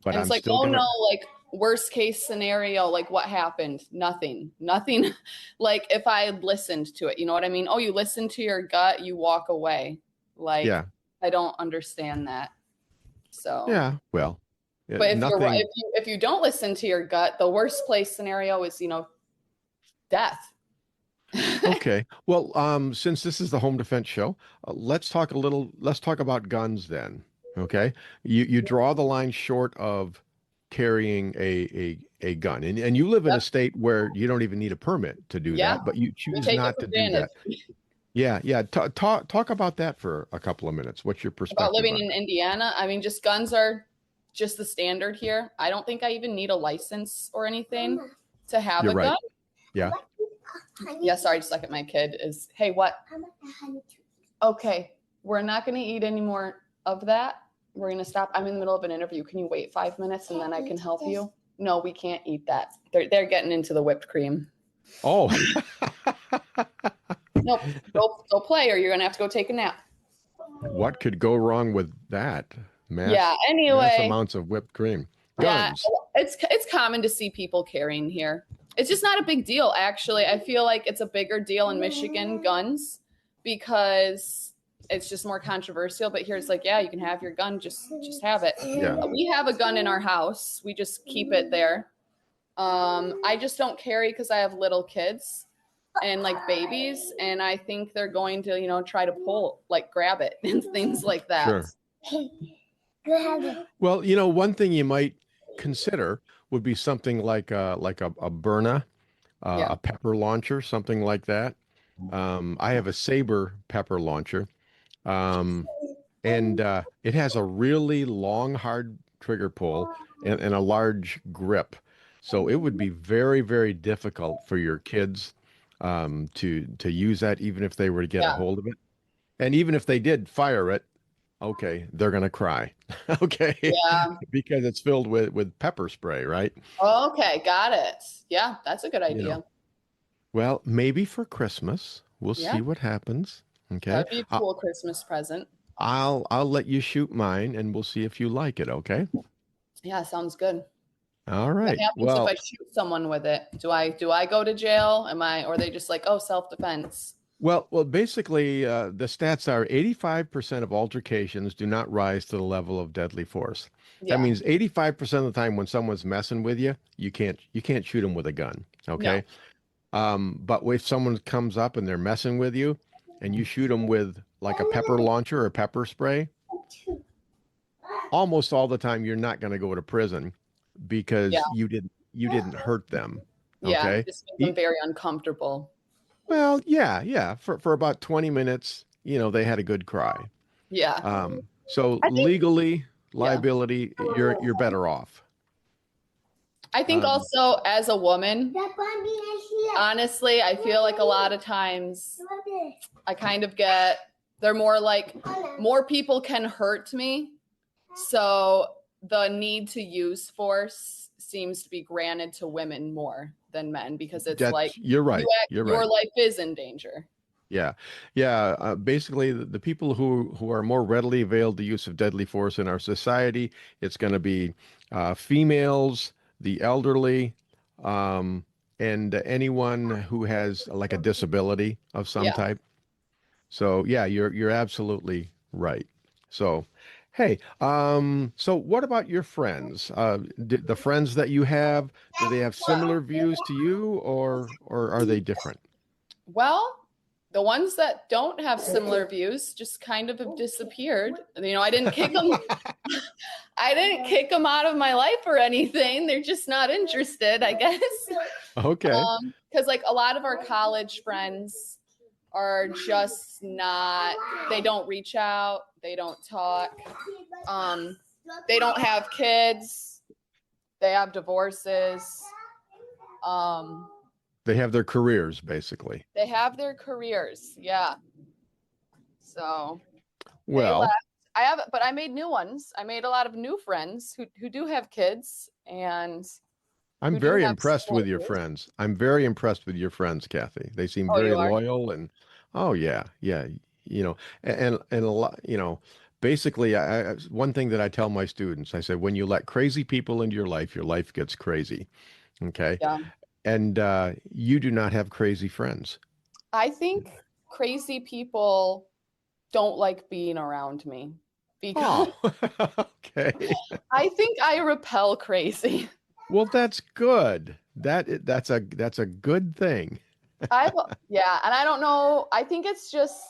But and it's I'm like, still like worst case scenario, like what happened? Nothing. Like if I had listened to it, you know what I mean? Oh, you listen to your gut, you walk away. Like, yeah. I don't understand that. So yeah, well, but if you don't listen to your gut, the worst place scenario is, death. Okay. Well, since this is the home defense show, let's talk about guns then. Okay. You draw the line short of carrying a gun, and you live in a state where you don't even need a permit to do that, but you choose not to do that. Yeah. Talk about that for a couple of minutes. What's your perspective about living in Indiana? I mean, just guns are just the standard here. I don't think I even need a license or anything to have a gun. Yeah. Yeah, sorry, just look at my kid is, hey, what? Okay, we're not going to eat any more of that. We're going to stop. I'm in the middle of an interview. Can you wait 5 minutes and then I can help you? No, we can't eat that. They're getting into the whipped cream. Oh. Nope, go play or you're going to have to go take a nap. What could go wrong with that? Anyway. Mass amounts of whipped cream. Guns. Yeah, it's common to see people carrying here. It's just not a big deal, actually. I feel like it's a bigger deal in Michigan, guns, because it's just more controversial. But here it's like, yeah, you can have your gun, just have it. Yeah. We have a gun in our house. We just keep it there. I just don't carry because I have little kids and like babies, and I think they're going to, try to grab it and things like that. Sure. Well, one thing you might consider would be something like a Byrna, a pepper launcher, something like that. I have a Saber pepper launcher, and it has a really long, hard trigger pull and a large grip. So it would be very, very difficult for your kids to use that, even if they were to get a hold of it. And even if they did fire it, okay, they're going to cry. Okay. Yeah. Because it's filled with pepper spray, right? Okay, got it. Yeah, that's a good idea. Well, maybe for Christmas, we'll see what happens. Okay. That'd be a cool Christmas present. I'll let you shoot mine and we'll see if you like it, okay? Yeah, sounds good. All right. What happens if I shoot someone with it? Do I go to jail? Or are they just like, oh, self-defense? Well, basically, the stats are 85% of altercations do not rise to the level of deadly force. Yeah. That means 85% of the time when someone's messing with you, you can't shoot them with a gun. Okay. No. But if someone comes up and they're messing with you and you shoot them with like a pepper launcher or pepper spray, almost all the time you're not going to go to prison because you didn't hurt them. Okay. Yeah, just make them very uncomfortable. Well, yeah. For about 20 minutes, they had a good cry. Yeah. So I think- legally, liability, you're better off. I think also as a woman, honestly, I feel like a lot of times I kind of they're more like, more people can hurt me. So the need to use force seems to be granted to women more than men, because it's like, you're right. Your life is in danger. Yeah. Yeah. Basically, the people who are more readily availed the use of deadly force in our society, it's going to be females, the elderly, and anyone who has like a disability of some type. So yeah, you're absolutely right. So, hey, so what about your friends? The friends that you have, do they have similar views to you, or are they different? Well, the ones that don't have similar views just kind of have disappeared. You know, I didn't kick them. I didn't kick them out of my life or anything. They're just not interested, I guess. Okay. Because like a lot of our college friends are just not, they don't reach out. They don't talk. They don't have kids. They have divorces. They have their careers, basically. They have their careers, yeah. So, well, but I made new ones. I made a lot of new friends who do have kids, and I'm very impressed with your friends. I'm very impressed with your friends, Kathy. They seem very loyal, and yeah. You know, and a lot. You know, basically, one thing that I tell my students, I said, when you let crazy people into your life gets crazy. Okay. Yeah. And you do not have crazy friends. I think crazy people don't like being around me because okay. I think I repel crazy. Well, that's good. That's a good thing. And I don't know. I think it's just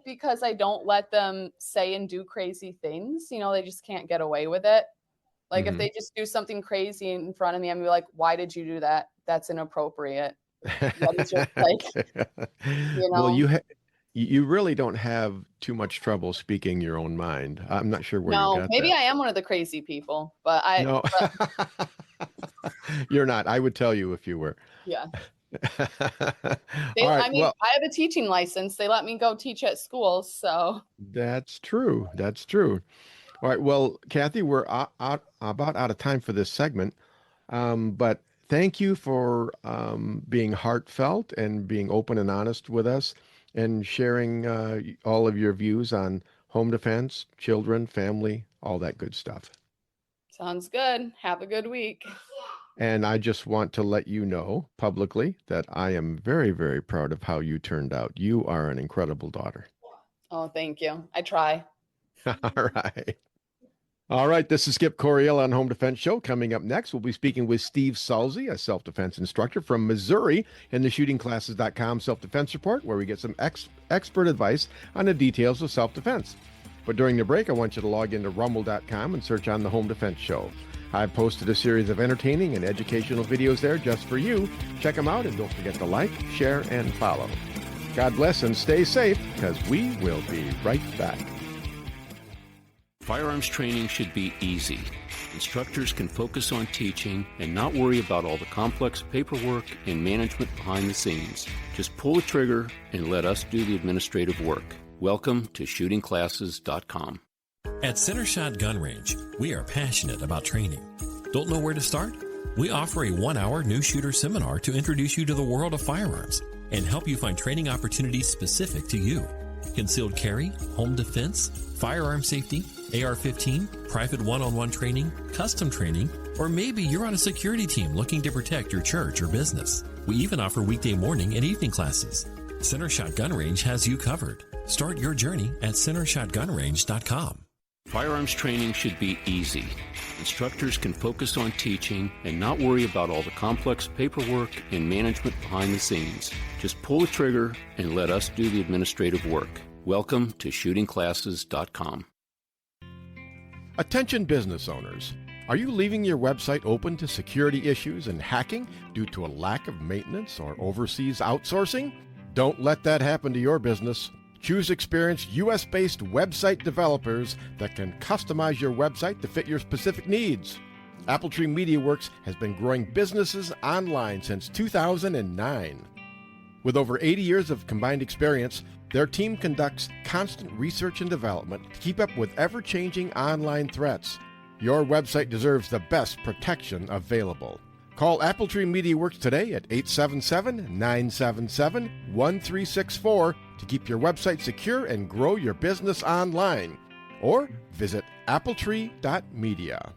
because I don't let them say and do crazy things. You know, they just can't get away with it. Like if they just do something crazy in front of me, I'm like, why did you do that? That's inappropriate. Just like, you know. Well, you really don't have too much trouble speaking your own mind. I'm not sure where you got maybe that. I am one of the crazy people, but No. You're not. I would tell you if you were. Yeah. All right, I mean, I have a teaching license. They let me go teach at school, so. That's true. That's true. All right. Well, Kathy, we're about out of time for this segment, but thank you for being heartfelt and being open and honest with us and sharing all of your views on home defense, children, family, all that good stuff. Sounds good. Have a good week. And I just want to let you know publicly that I am very, very proud of how you turned out. You are an incredible daughter. Oh, thank you. I try. All right. All right, this is Skip Coryell on Home Defense Show. Coming up next, we'll be speaking with Steve Sulze, a self-defense instructor from Missouri, in the shootingclasses.com self-defense report, where we get some expert advice on the details of self-defense. But during the break, I want you to log into rumble.com and search on the Home Defense Show. I've posted a series of entertaining and educational videos there just for you. Check them out, and don't forget to like, share, and follow. God bless and stay safe, because we will be right back. Firearms training should be easy. Instructors can focus on teaching and not worry about all the complex paperwork and management behind the scenes. Just pull the trigger and let us do the administrative work. Welcome to shootingclasses.com. At Center Shot Gun Range, we are passionate about training. Don't know where to start? We offer a 1-hour new shooter seminar to introduce you to the world of firearms and help you find training opportunities specific to you. Concealed carry, home defense, firearm safety, AR-15, private one-on-one training, custom training, or maybe you're on a security team looking to protect your church or business. We even offer weekday morning and evening classes. Center Shot Gun Range has you covered. Start your journey at centershotgunrange.com. Firearms training should be easy. Instructors can focus on teaching and not worry about all the complex paperwork and management behind the scenes. Just pull the trigger and let us do the administrative work. Welcome to shootingclasses.com. Attention business owners. Are you leaving your website open to security issues and hacking due to a lack of maintenance or overseas outsourcing? Don't let that happen to your business. Choose experienced U.S.-based website developers that can customize your website to fit your specific needs. Appletree MediaWorks has been growing businesses online since 2009. With over 80 years of combined experience, their team conducts constant research and development to keep up with ever-changing online threats. Your website deserves the best protection available. Call Appletree MediaWorks today at 877-977-1364 to keep your website secure and grow your business online. Or visit appletree.media.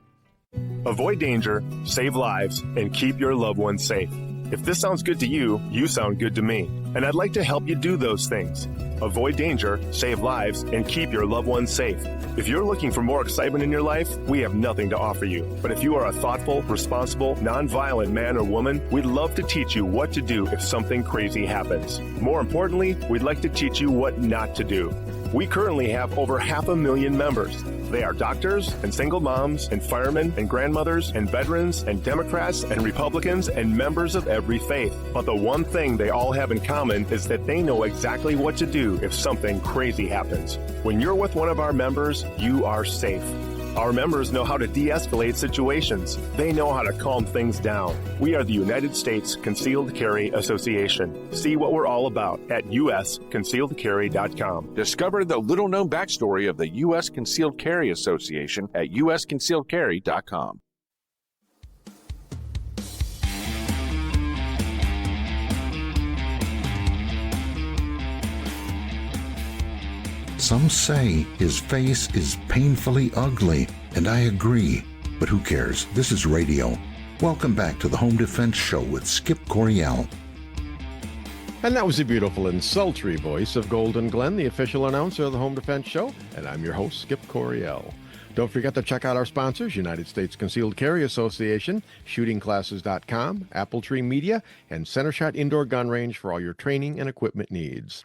Avoid danger, save lives, and keep your loved ones safe. If this sounds good to you, you sound good to me. And I'd like to help you do those things. Avoid danger, save lives, and keep your loved ones safe. If you're looking for more excitement in your life, we have nothing to offer you. But if you are a thoughtful, responsible, nonviolent man or woman, we'd love to teach you what to do if something crazy happens. More importantly, we'd like to teach you what not to do. We currently have over 500,000 members. They are doctors and single moms and firemen and grandmothers and veterans and Democrats and Republicans and members of every faith. But the one thing they all have in common is that they know exactly what to do if something crazy happens. When you're with one of our members, you are safe. Our members know how to de-escalate situations. They know how to calm things down. We are the United States Concealed Carry Association. See what we're all about at usconcealedcarry.com. Discover the little-known backstory of the U.S. Concealed Carry Association at usconcealedcarry.com. Some say his face is painfully ugly, and I agree. But who cares? This is radio. Welcome back to the Home Defense Show with Skip Coryell. And that was the beautiful and sultry voice of Golden Glenn, the official announcer of the Home Defense Show. And I'm your host, Skip Coryell. Don't forget to check out our sponsors, United States Concealed Carry Association, shootingclasses.com, Appletree Media, and Centershot Indoor Gun Range for all your training and equipment needs.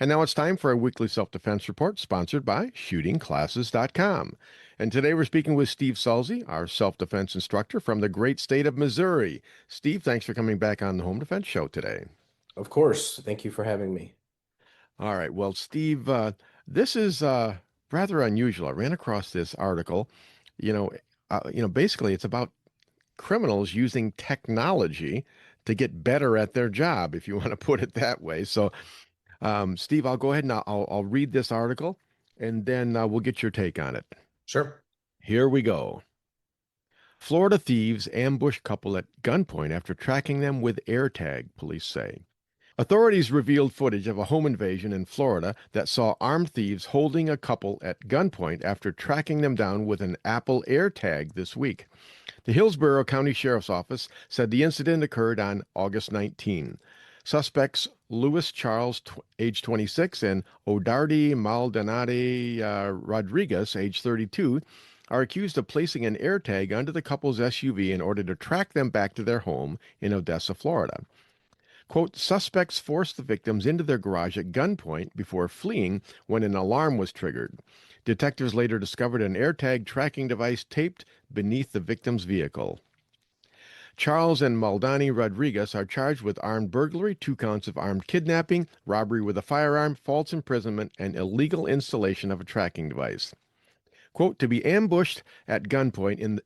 And now it's time for our weekly self-defense report, sponsored by shootingclasses.com. And today we're speaking with Steve Sulze, our self-defense instructor from the great state of Missouri. Steve, thanks for coming back on the Home Defense Show today. Of course. Thank you for having me. All right. Well, Steve, this is rather unusual. I ran across this article. Basically it's about criminals using technology to get better at their job, if you want to put it that way. So, Steve, I'll go ahead and I'll read this article, and then we'll get your take on it. Sure. Here we go. Florida thieves ambush couple at gunpoint after tracking them with AirTag, police say. Authorities revealed footage of a home invasion in Florida that saw armed thieves holding a couple at gunpoint after tracking them down with an Apple Airtag this week. The Hillsborough County Sheriff's Office said the incident occurred on August 19. Suspects Louis Charles, age 26, and Odardi Maldonado Rodriguez, age 32, are accused of placing an AirTag under the couple's SUV in order to track them back to their home in Odessa, Florida. Quote, suspects forced the victims into their garage at gunpoint before fleeing when an alarm was triggered. Detectives later discovered an AirTag tracking device taped beneath the victim's vehicle. Charles and Maldani Rodriguez are charged with armed burglary, 2 counts of armed kidnapping, robbery with a firearm, false imprisonment, and illegal installation of a tracking device. Quote, to be ambushed at gunpoint in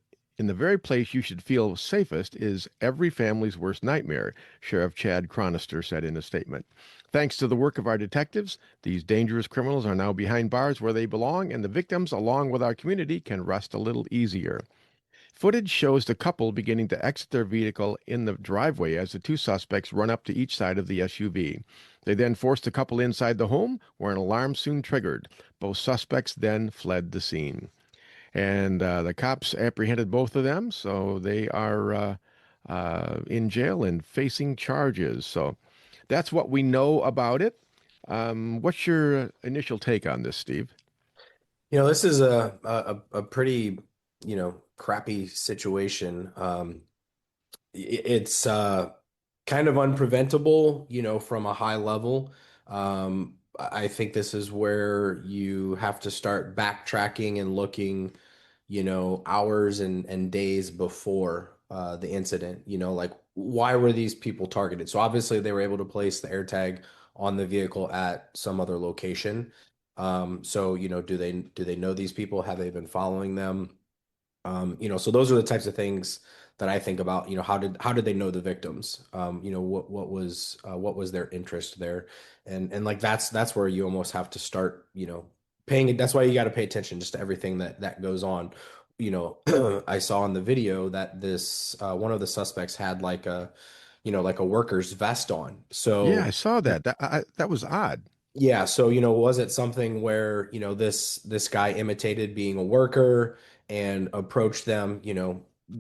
the very place you should feel safest is every family's worst nightmare, Sheriff Chad Chronister said in a statement. Thanks to the work of our detectives, these dangerous criminals are now behind bars where they belong, and the victims, along with our community, can rest a little easier. Footage shows the couple beginning to exit their vehicle in the driveway as the 2 suspects run up to each side of the SUV. They then forced the couple inside the home, where an alarm soon triggered. Both suspects then fled the scene. And the cops apprehended both of them, so they are in jail and facing charges. So that's what we know about it. What's your initial take on this, Steve? This is a pretty, crappy situation. It's kind of unpreventable, from a high level. I think this is where you have to start backtracking and looking, hours and days before the incident, like why were these people targeted? So obviously they were able to place the AirTag on the vehicle at some other location. So, do they know these people? Have they been following them? So those are the types of things that I think about. How did they know the victims? What was their interest there? And like that's where you almost have to start, paying. That's why you got to pay attention just to everything that goes on. I saw in the video that this one of the suspects had like a worker's vest on. Yeah, I So saw that. That was odd. yeah, so was it something where, this guy imitated being a worker and approached them,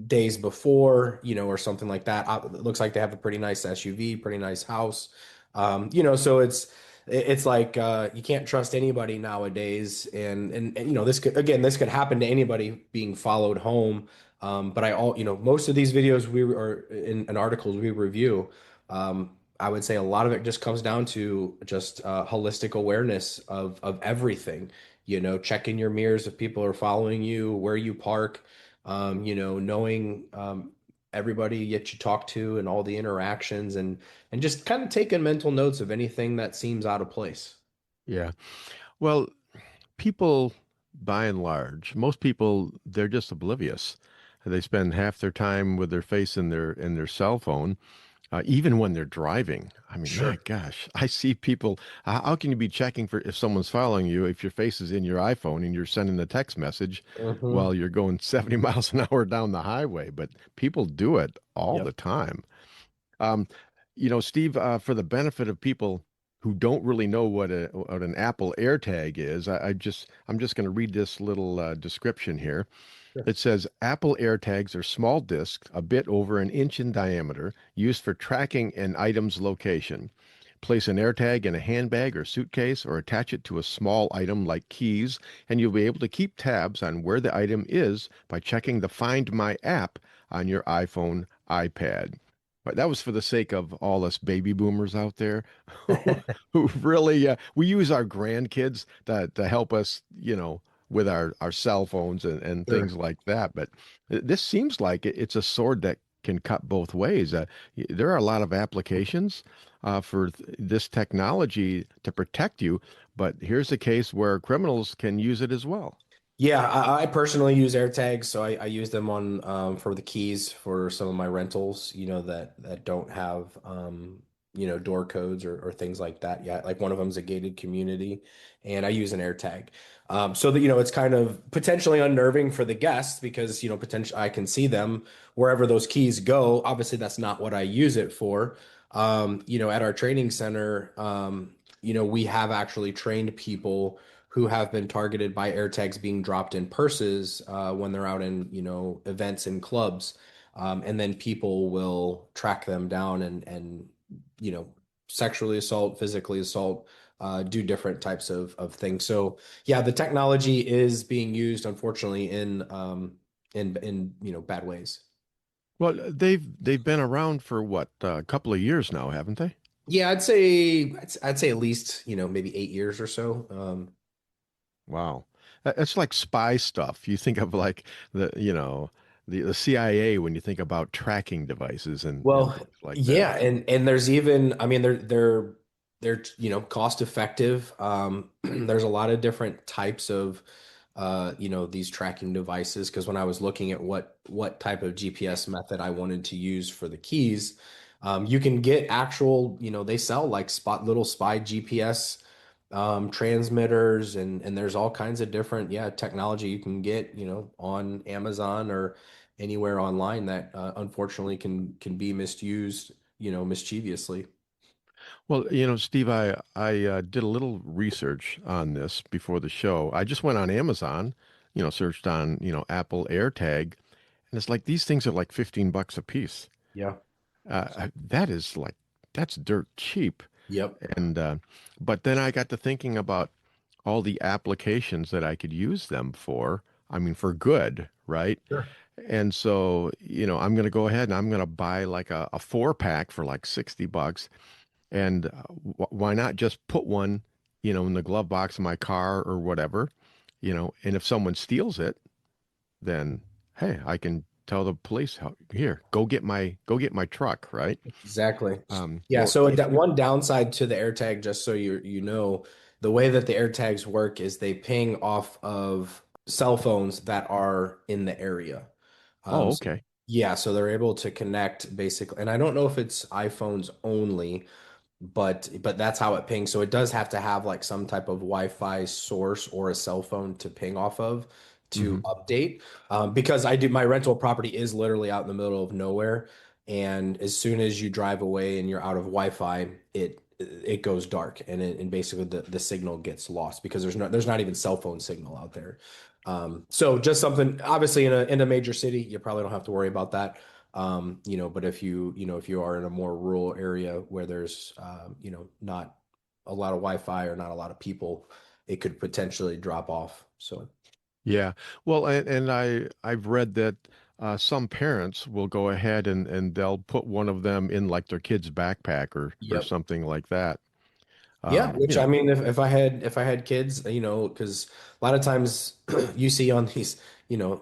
days before, or something like that? It looks like they have a pretty nice SUV, pretty nice house. So it's like you can't trust anybody nowadays, and this could happen to anybody being followed home. But most of these videos or in articles we review. I would say a lot of it just comes down to just holistic awareness of everything. Checking your mirrors if people are following you, where you park, knowing everybody that you talk to and all the interactions, and just kind of taking mental notes of anything that seems out of place. Yeah. Well, people, by and large, most people, they're just oblivious. They spend half their time with their face in their cell phone, even when they're driving. I mean, my Sure. gosh, I see people. How can you be checking for if someone's following you if your face is in your iPhone and you're sending a text message Hmm. while you're going 70 miles an hour down the highway? But people do it all the Yep. time. Um, Steve, for the benefit of people who don't really know what an Apple AirTag is, I'm just going to read this little description here. Sure. It says Apple AirTags are small discs, a bit over an inch in diameter, used for tracking an item's location. Place an AirTag in a handbag or suitcase or attach it to a small item like keys, and you'll be able to keep tabs on where the item is by checking the Find My app on your iPhone, iPad. But that was for the sake of all us baby boomers out there who really, we use our grandkids to help us, with our cell phones and Sure. things like that. But this seems like it's a sword that can cut both ways. There are a lot of applications for this technology to protect you, but here's a case where criminals can use it as well. Yeah, I personally use AirTags, so I use them on for the keys for some of my rentals, that don't have door codes or things like that yet. Like one of them is a gated community, and I use an AirTag. So that it's kind of potentially unnerving for the guests because potentially I can see them wherever those keys go. Obviously, that's not what I use it for. At our training center, we have actually trained people who have been targeted by AirTags being dropped in purses when they're out in, events and clubs. And then people will track them down and sexually assault, physically assault, do different types of things. So yeah, the technology is being used, unfortunately, in bad ways. Well, they've been around for what, a couple of years now, haven't they? Yeah, I'd say at least, maybe 8 years or so. Wow. It's like spy stuff. You think of like the CIA when you think about tracking devices and Well, things like that. yeah, and there's even, I mean, they're cost effective. There's a lot of different types of these tracking devices because when I was looking at what type of GPS method I wanted to use for the keys, you can get actual, they sell like little spy GPS transmitters and there's all kinds of different technology you can get on Amazon or anywhere online that unfortunately can be misused mischievously. Well, Steve, I did a little research on this before the show. I just went on Amazon, searched on, Apple AirTag, and it's like these things are like $15 a piece. Yeah. That is like that's dirt cheap. Yep. And but then I got to thinking about all the applications that I could use them for. I mean, for good, right? Sure. And so, I'm going to go ahead and I'm going to buy like a 4-pack for like $60. And why not just put one, in the glove box of my car or whatever, and if someone steals it, then hey, I can tell the police, here, go get my truck, right? Exactly. Yeah. Or So if, that one downside to the AirTag, just so you know, the way that the AirTags work is they ping off of cell phones that are in the area. oh, So, okay. yeah, so they're able to connect basically, and I don't know if it's iPhones only, but that's how it pings. So it does have to have like some type of Wi-Fi source or a cell phone to ping off of to Hmm. update. Because I do my rental property is literally out in the middle of nowhere, and as soon as you drive away and you're out of Wi-Fi, it goes dark and basically the signal gets lost because there's not even cell phone signal out there. So just something obviously in a major city, you probably don't have to worry about that. But if you are in a more rural area where there's, not a lot of Wi-Fi or not a lot of people, it could potentially drop off. So, Yeah. Well, and I've read that some parents will go ahead and they'll put one of them in like their kid's backpack or yep. something like that. Yeah, You which I know. mean, if I had kids, because a lot of times you see on these,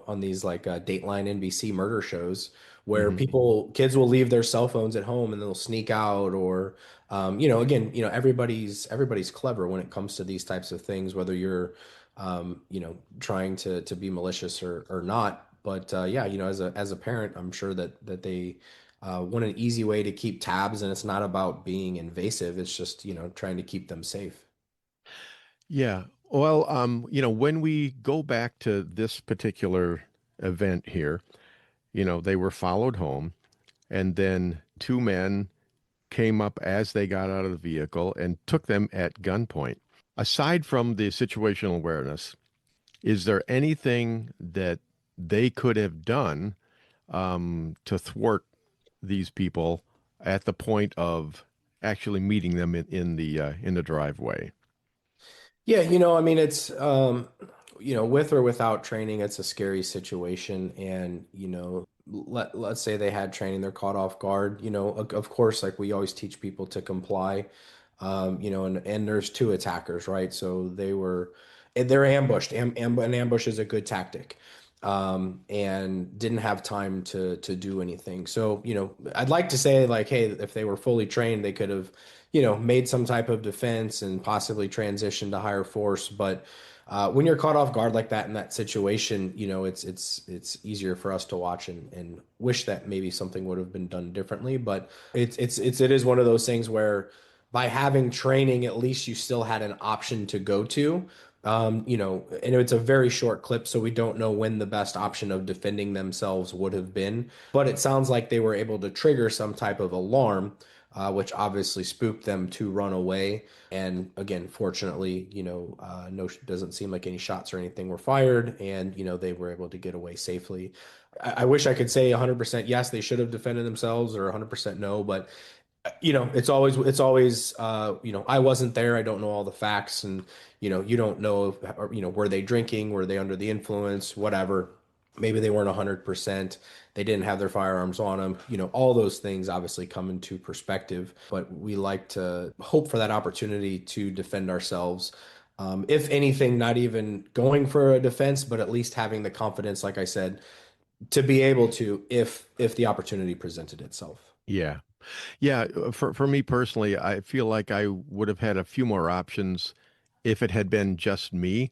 on these like Dateline NBC murder shows where Hmm. kids will leave their cell phones at home and they'll sneak out, or, again, everybody's clever when it comes to these types of things, whether you're, trying to be malicious or not. But yeah, as a parent, I'm sure that they want an easy way to keep tabs, and it's not about being invasive. It's just, trying to keep them safe. Yeah. Well, when we go back to this particular event here, they were followed home, and then two men came up as they got out of the vehicle and took them at gunpoint. Aside from the situational awareness, is there anything that they could have done to thwart these people at the point of actually meeting them in the driveway? Yeah, I mean, it's with or without training, it's a scary situation. And, let's say they had training, they're caught off guard, of course, like we always teach people to comply. And there's two attackers, right? So they're ambushed. An ambush is a good tactic. And didn't have time to do anything. So, I'd like to say like, hey, if they were fully trained, they could have made some type of defense and possibly transitioned to higher force. But when you're caught off guard like that in that situation, it's easier for us to watch and wish that maybe something would have been done differently. But it is one of those things where by having training, at least you still had an option to go to. And it's a very short clip, so we don't know when the best option of defending themselves would have been. But it sounds like they were able to trigger some type of alarm, which obviously spooked them to run away. And again, fortunately, no, doesn't seem like any shots or anything were fired, and they were able to get away safely. I wish I could say 100% yes, they should have defended themselves, or 100% no, but it's always I wasn't there, I don't know all the facts, and you don't know if, or, were they drinking, were they under the influence, whatever, maybe they weren't 100%, they didn't have their firearms on them, all those things obviously come into perspective, but we like to hope for that opportunity to defend ourselves, if anything, not even going for a defense, but at least having the confidence, like I said, to be able to, if the opportunity presented itself. Yeah. Yeah, for me personally, I feel like I would have had a few more options if it had been just me.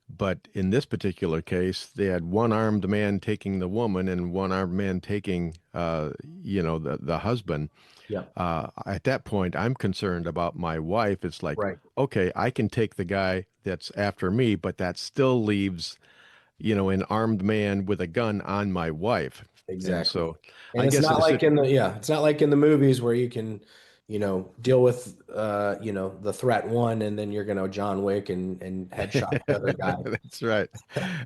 But in this particular case, they had one armed man taking the woman and one armed man taking, the husband. Yeah. At that point, I'm concerned about my wife. It's like, Right. okay, I can take the guy that's after me, but that still leaves, an armed man with a gun on my wife. And Exactly. so And I it's guess not like it's not like in the movies where you can, deal with the threat one, and then you're gonna John Wick and headshot the other guy. That's right.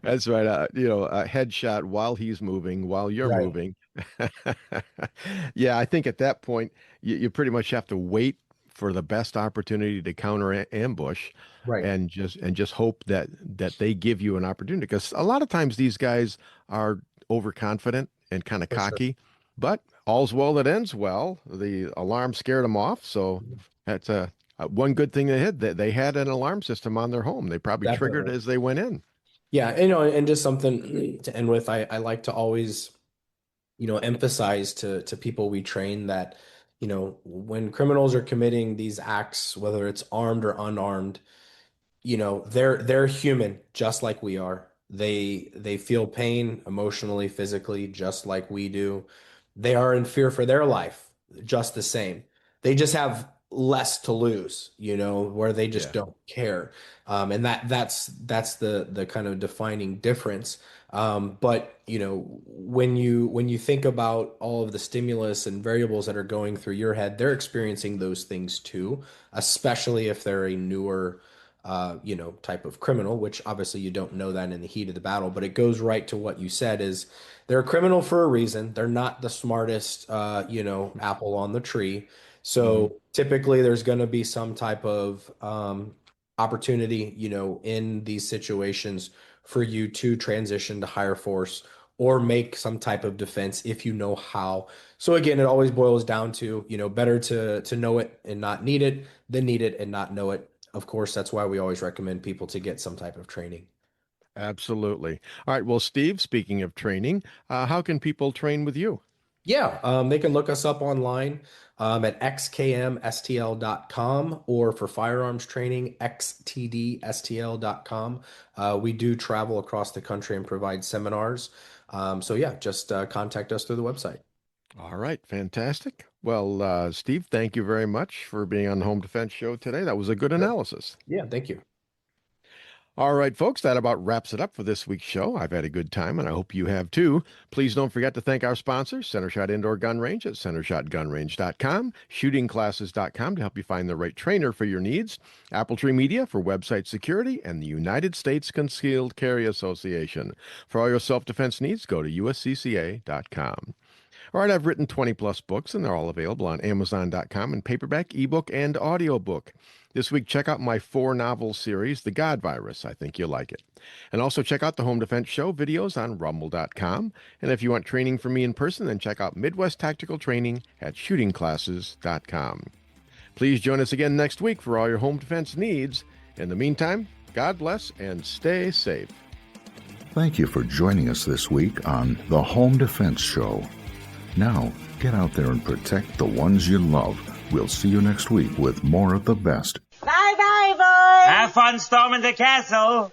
That's right. A headshot while he's moving, while you're Right. moving. Yeah, I think at that point, you pretty much have to wait for the best opportunity to counter ambush Right. and just hope that they give you an opportunity. Because a lot of times these guys are overconfident and kind of For sure. cocky, but all's well that ends well. The alarm scared them off, so that's one good thing they had. They had an alarm system on their home. They probably triggered Definitely. as they went in. Yeah, and just something to end with. I like to always emphasize to people we train that, when criminals are committing these acts, whether it's armed or unarmed, they're human just like we are. They feel pain emotionally, physically, just like we do. They are in fear for their life, just the same. They just have less to lose, where they just don't care. And that's the kind of defining difference. But when you think about all of the stimulus and variables that are going through your head, they're experiencing those things too, especially if they're a newer type of criminal, which obviously you don't know that in the heat of the battle, but it goes right to what you said is they're a criminal for a reason. They're not the smartest, apple on the tree. So typically there's going to be some type of opportunity, in these situations for you to transition to higher force or make some type of defense if you know how. So again, it always boils down to, better to know it and not need it than need it and not know it. Of course, that's why we always recommend people to get some type of training. Absolutely. All right. Well, Steve, speaking of training, how can people train with you? Yeah, they can look us up online at xkmstl.com, or for firearms training, xtdstl.com. We do travel across the country and provide seminars. So yeah, just contact us through the website. All right. Fantastic. Well, Steve, thank you very much for being on the Home Defense Show today. That was a good analysis. Yeah, thank you. All right, folks, that about wraps it up for this week's show. I've had a good time, and I hope you have too. Please don't forget to thank our sponsors, CenterShot Indoor Gun Range at centershotgunrange.com, shootingclasses.com to help you find the right trainer for your needs, Apple Tree Media for website security, and the United States Concealed Carry Association. For all your self-defense needs, go to uscca.com. All right, I've written 20-plus books, and they're all available on Amazon.com in paperback, ebook, and audiobook. This week, check out my 4-novel series, The God Virus. I think you'll like it. And also check out the Home Defense Show videos on rumble.com. And if you want training from me in person, then check out Midwest Tactical Training at shootingclasses.com. Please join us again next week for all your home defense needs. In the meantime, God bless and stay safe. Thank you for joining us this week on the Home Defense Show. Now, get out there and protect the ones you love. We'll see you next week with more of the best. Bye-bye, boys! Have fun storming the castle!